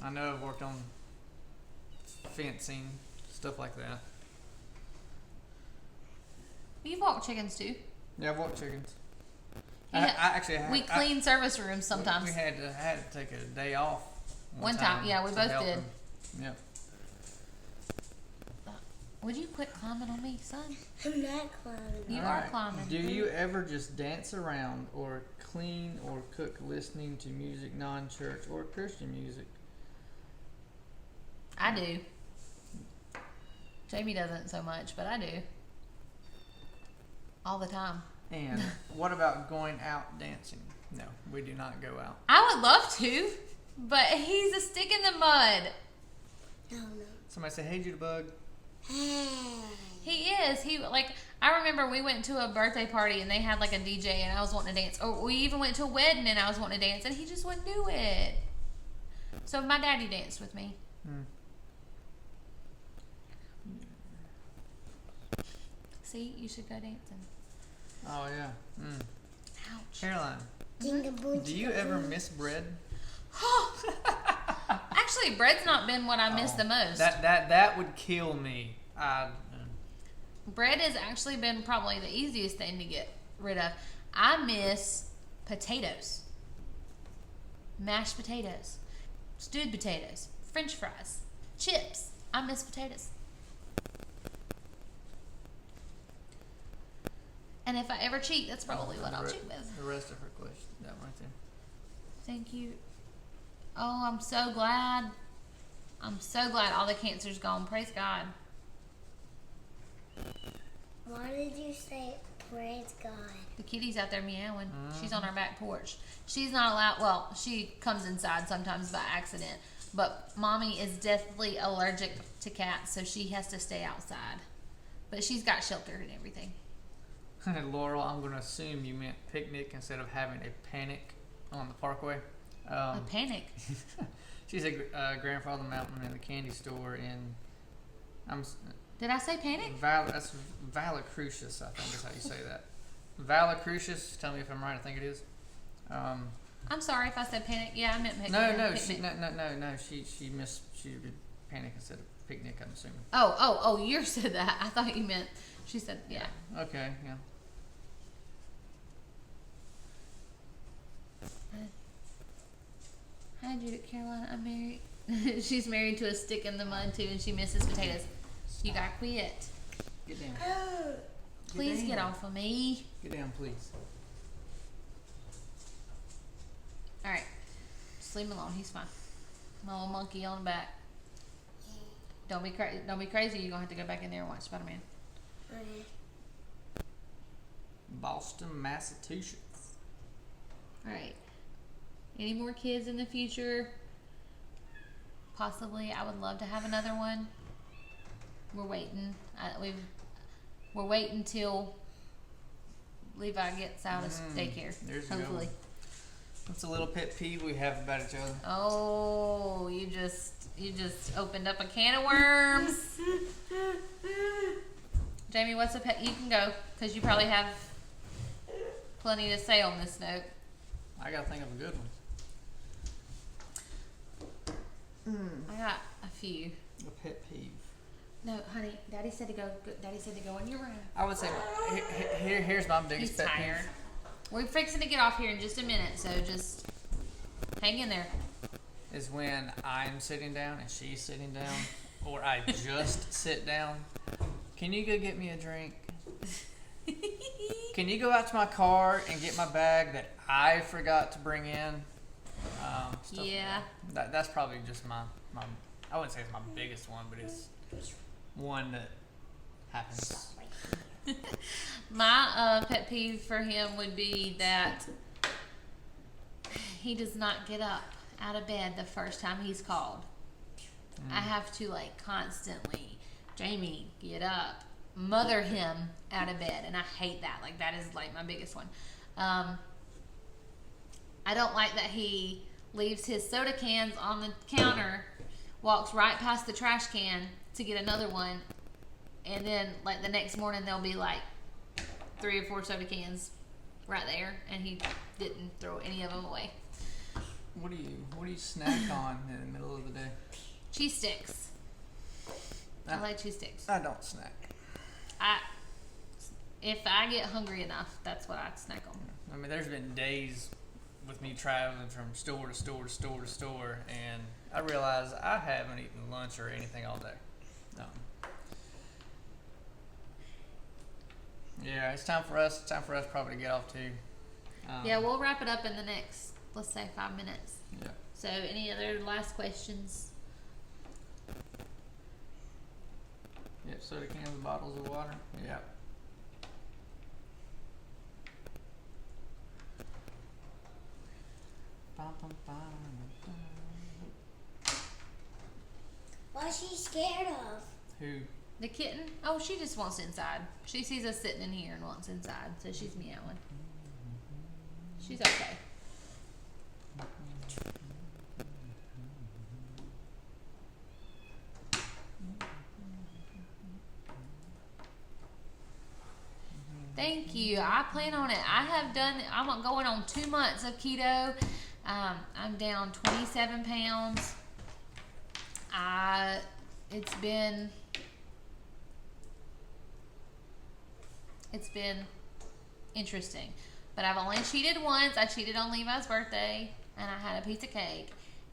I know I've worked on fencing, stuff like that. You've walked chickens too. Yeah, I've walked chickens. Yeah, we clean service rooms sometimes. We had to take a day off. One time, yeah, we to both help did. him. Yep. Would you quit climbing on me, son? I'm not climbing. You All are right. climbing. Do you ever just dance around or clean or cook listening to music, non-church or Christian music? I do. Jamie doesn't so much, but I do. All the time. And what about going out dancing? No, we do not go out. I would love to, but he's a stick in the mud. No. Somebody say, "Hey, Judabug." Hey. He is. I remember we went to a birthday party and they had like a DJ and I was wanting to dance. Or we even went to a wedding and I was wanting to dance and he just wouldn't do it. So my daddy danced with me. See, you should go dancing. Oh yeah. Ouch. Caroline, Jingle do you ever miss bread? Actually, bread's not been what I miss the most. That would kill me. Bread has actually been probably the easiest thing to get rid of. I miss potatoes, mashed potatoes, stewed potatoes, French fries, chips. I miss potatoes. And if I ever cheat, that's probably what I'll cheat with. The rest of her question, that right there. Thank you. Oh, I'm so glad. I'm so glad all the cancer's gone. Praise God. Why did you say praise God? The kitty's out there meowing. She's on our back porch. She's not allowed. Well, she comes inside sometimes by accident. But Mommy is deathly allergic to cats, so she has to stay outside. But she's got shelter and everything. Laurel, I'm going to assume you meant picnic instead of having a panic on the parkway. A panic. She's at Grandfather Mountain in the candy store in. Did I say panic? That's Valacrucius, I think is how you say that. Valacrucius. Tell me if I'm right. I think it is. I'm sorry if I said panic. Yeah, I meant picnic. No. Picnic. She missed. She did panic instead of picnic. I'm assuming. Oh, you said that. I thought you meant. She said, yeah. Okay. Yeah. Hi, Judith Caroline. I'm married. She's married to a stick in the mud too, and she misses potatoes. You gotta quit. Get down. Oh. Please get off of me. Get down, please. All right, just leave him alone. He's fine. My little monkey on the back. Don't be crazy. Don't be crazy. You're gonna have to go back in there and watch Spider-Man. Okay. Boston, Massachusetts. All right. Any more kids in the future? Possibly. I would love to have another one. We're waiting. We're waiting till Levi gets out of daycare. There's a hopefully. That's a little pet peeve we have about each other. Oh, you just opened up a can of worms. Jamie, what's a pet? You can go because you probably have plenty to say on this note. I gotta think of a good one. I got a few. A pet peeve. No, honey. Daddy said to go. Daddy said to go in your room. I would say here's my biggest He's pet tired. peeve. We're fixing to get off here in just a minute, so just hang in there. Is when I'm sitting down and she's sitting down, or I just sit down. Can you go get me a drink? Can you go out to my car and get my bag that I forgot to bring in? Stuff like Yeah. that's probably just my. I wouldn't say it's my biggest one, but it's one that happens. My pet peeve for him would be that he does not get up out of bed the first time he's called. I have to like constantly, Jamie, get up, mother him out of bed, and I hate that. Like that is like my biggest one. I don't like that he leaves his soda cans on the counter, walks right past the trash can to get another one, and then like the next morning there'll be like 3 or 4 soda cans right there, and he didn't throw any of them away. What do you snack on in the middle of the day? Cheese sticks. I like cheese sticks. I don't snack. If I get hungry enough, that's what I snack on. I mean, there's been days with me traveling from store to store to store to store, and I realize I haven't eaten lunch or anything all day. Yeah, it's time for us. It's time for us probably to get off too. Yeah, we'll wrap it up in the next, let's say, 5 minutes. Yeah. So, any other last questions? Yep. Soda cans, bottles of water. Yeah. What's she scared of? Who? The kitten? Oh, she just wants inside. She sees us sitting in here and wants inside, so she's meowing. She's okay. Thank you. I plan on it. I have done, I'm going on 2 months of keto. I'm down 27 pounds. It's been interesting. But I've only cheated once. I cheated on Levi's birthday, and I had a piece of cake.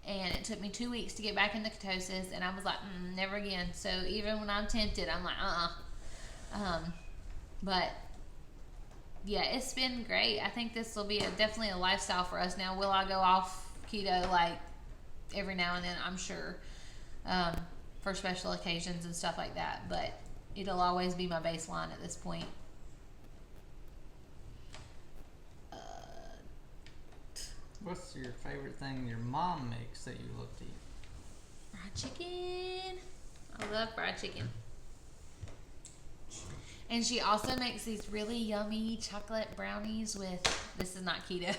And it took me 2 weeks to get back into ketosis, and I was like, never again. So even when I'm tempted, I'm like, But yeah, it's been great. I think this will be definitely a lifestyle for us now. Will I go off keto like every now and then? I'm sure, for special occasions and stuff like that. But it'll always be my baseline at this point. What's your favorite thing your mom makes that you love to eat? Fried chicken. I love fried chicken. And she also makes these really yummy chocolate brownies with, this is not keto,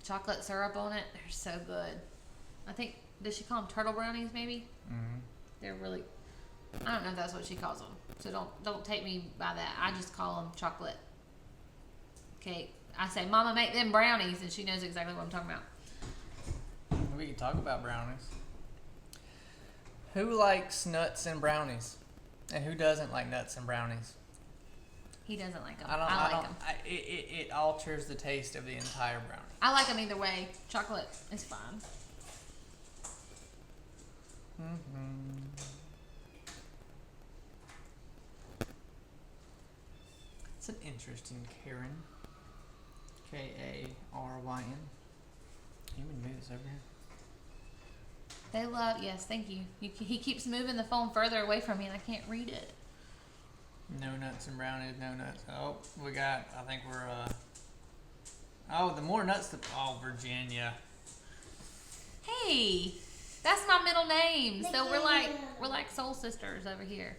chocolate syrup on it. They're so good. I think, does she call them turtle brownies maybe? Mm-hmm. They're really, I don't know if that's what she calls them. So don't take me by that. I just call them chocolate cake. I say, Mama, make them brownies, and she knows exactly what I'm talking about. We can talk about brownies. Who likes nuts and brownies? And who doesn't like nuts and brownies? He doesn't like them. I like don't. them. It alters the taste of the entire brownie. I like them either way. Chocolate is fine. Mm-hmm. It's an interesting Karen. Karyn. You would move this over here. They love, yes, thank you. He keeps moving the phone further away from me and I can't read it. No nuts and brownies, no nuts. Oh, we got, I think we're, oh, the more nuts, Virginia. Hey, that's my middle name. So we're like soul sisters over here.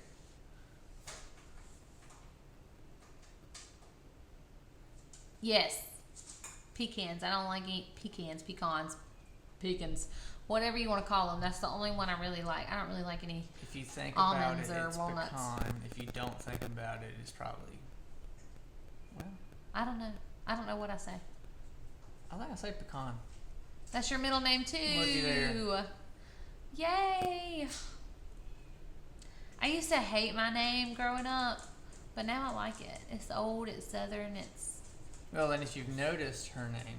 Yes. Pecans. I don't like eat pecans, whatever you want to call them. That's the only one I really like. I don't really like any If you think about almonds it, or it's walnuts. pecan. If you don't think about it, it's probably, well, I don't know. I don't know what I say. I think I say pecan. That's your middle name too. Looky there. Yay! I used to hate my name growing up, But now I like it. It's old, it's southern, it's... Well, and if you've noticed her name,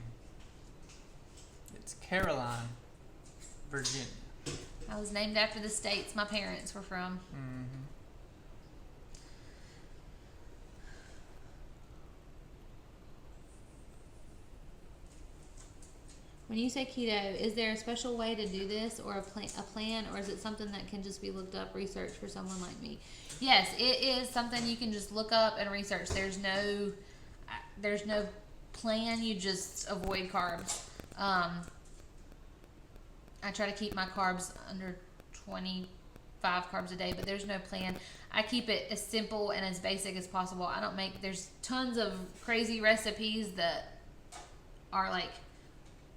it's Caroline, Virginia. I was named after the states my parents were from. Mm-hmm. When you say keto, is there a special way to do this or a plan, or is it something that can just be looked up, researched for someone like me? Yes, it is something you can just look up and research. There's no plan. You just avoid carbs. I try to keep my carbs under 25 carbs a day, but there's no plan. I keep it as simple and as basic as possible. I don't make, there's tons of crazy recipes that are like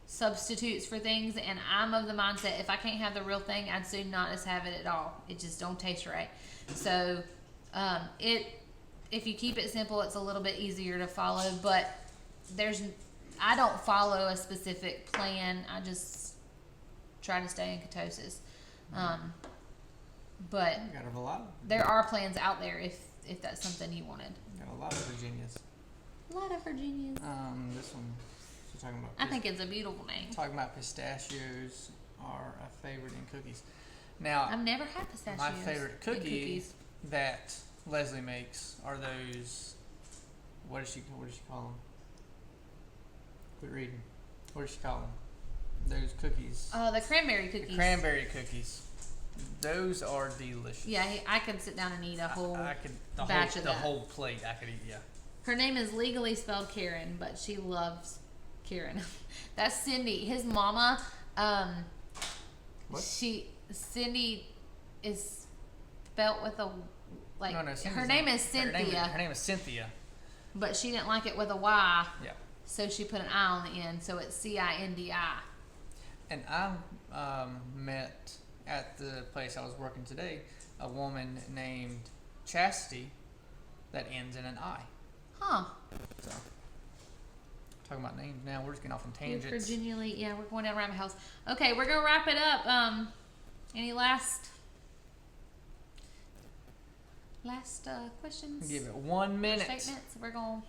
substitutes for things, and I'm of the mindset if I can't have the real thing, I'd soon not just have it at all. It just don't taste right. So if you keep it simple, it's a little bit easier to follow, but I don't follow a specific plan. I just try to stay in ketosis. But You got a lot. there are plans out there if that's something you wanted. Got a lot of Virginias. A lot of Virginias. This one. So talking about. I think it's a beautiful name. Talking about pistachios are a favorite in cookies. Now, I've never had pistachios. my favorite in cookie cookies. that Leslie makes are those. What does she call them? Quit reading. What does she call them? Those cookies. The cranberry cookies. The cranberry cookies. Those are delicious. Yeah, I could sit down and eat a whole I could batch of the that. whole plate. I could eat. Yeah. Her name is legally spelled Karen, but she loves Karen. That's Cindy. His mama, What? Cindy is spelt with a, like, No, her Cindy's name not. is Cynthia, Her name is Cynthia. but she didn't like it with a Y, Yeah. so she put an I on the end, so it's Cindi. And I met at the place I was working today a woman named Chastity that ends in an I. Huh. So, talking about names now, we're just getting off on You're tangents. Virginia, yeah, we're going down rabbit house. Okay, we're gonna wrap it up. Any last questions? Give it 1 minute. Statements. We're going.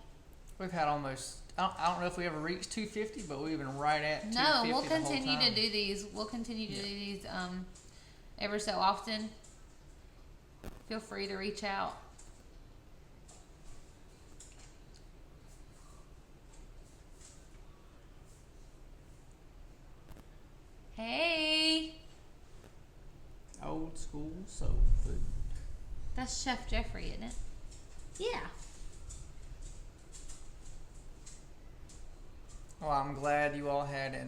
We've had almost. I don't know if we ever reached 250, but we've been right at 250. No, we'll the whole continue to time. do these. We'll continue to do these ever so often. Feel free to reach out. Hey, Old school soul food. that's Chef Jeffrey, isn't it? Yeah. Well, I'm glad you all had a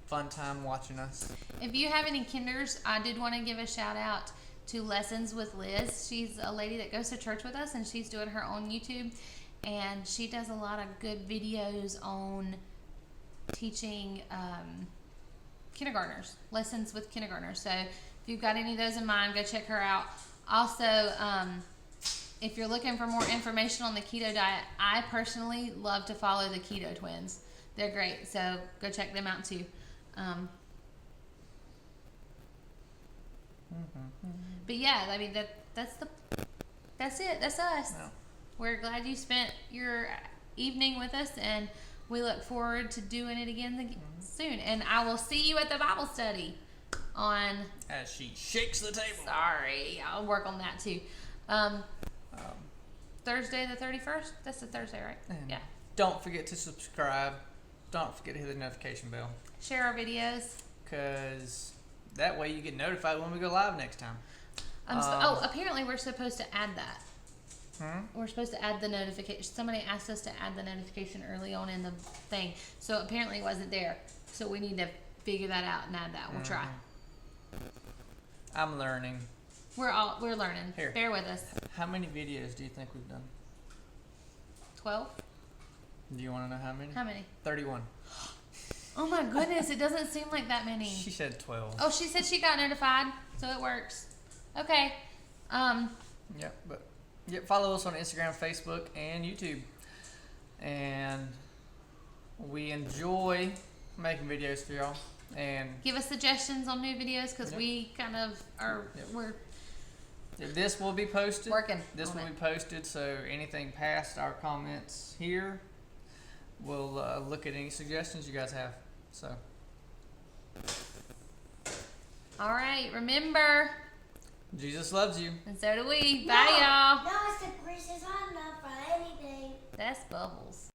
fun time watching us. If you have any kinders, I did want to give a shout out to Lessons with Liz. She's a lady that goes to church with us, and she's doing her own YouTube, and she does a lot of good videos on teaching kindergartners, lessons with kindergartners. So if you've got any of those in mind, go check her out. Also, if you're looking for more information on the keto diet, I personally love to follow the Keto Twins. They're great, so go check them out too. But yeah, I mean that's it. That's us. No. We're glad you spent your evening with us, and we look forward to doing it again soon. And I will see you at the Bible study on. As she shakes the table. Sorry, I'll work on that too. Thursday the 31st. That's the Thursday, right? And Yeah. Don't forget to subscribe. Don't forget to hit the notification bell, Share our videos. because that way you get notified when we go live next time. Apparently we're supposed to add that. We're supposed to add the notification. Somebody asked us to add the notification early on in the thing, so apparently it wasn't there. So we need to figure that out and add that. We'll try. I'm learning. We're learning. Here. Bear with us. How many videos do you think we've done? 12. Do you want to know how many? How many? 31. Oh my goodness! It doesn't seem like that many. She said 12. Oh, she said she got notified, so it works. Okay. Yep, follow us on Instagram, Facebook, and YouTube. And we enjoy making videos for y'all. And Give us suggestions on new videos, because Yep. we kind of are. Yep. We're This will be posted. Working This on will it. be posted, so anything past our comments here, we'll look at any suggestions you guys have. So, All right, remember, Jesus loves you. and so do we. Bye, y'all. No, it's the greatest I love for anything. That's Bubbles.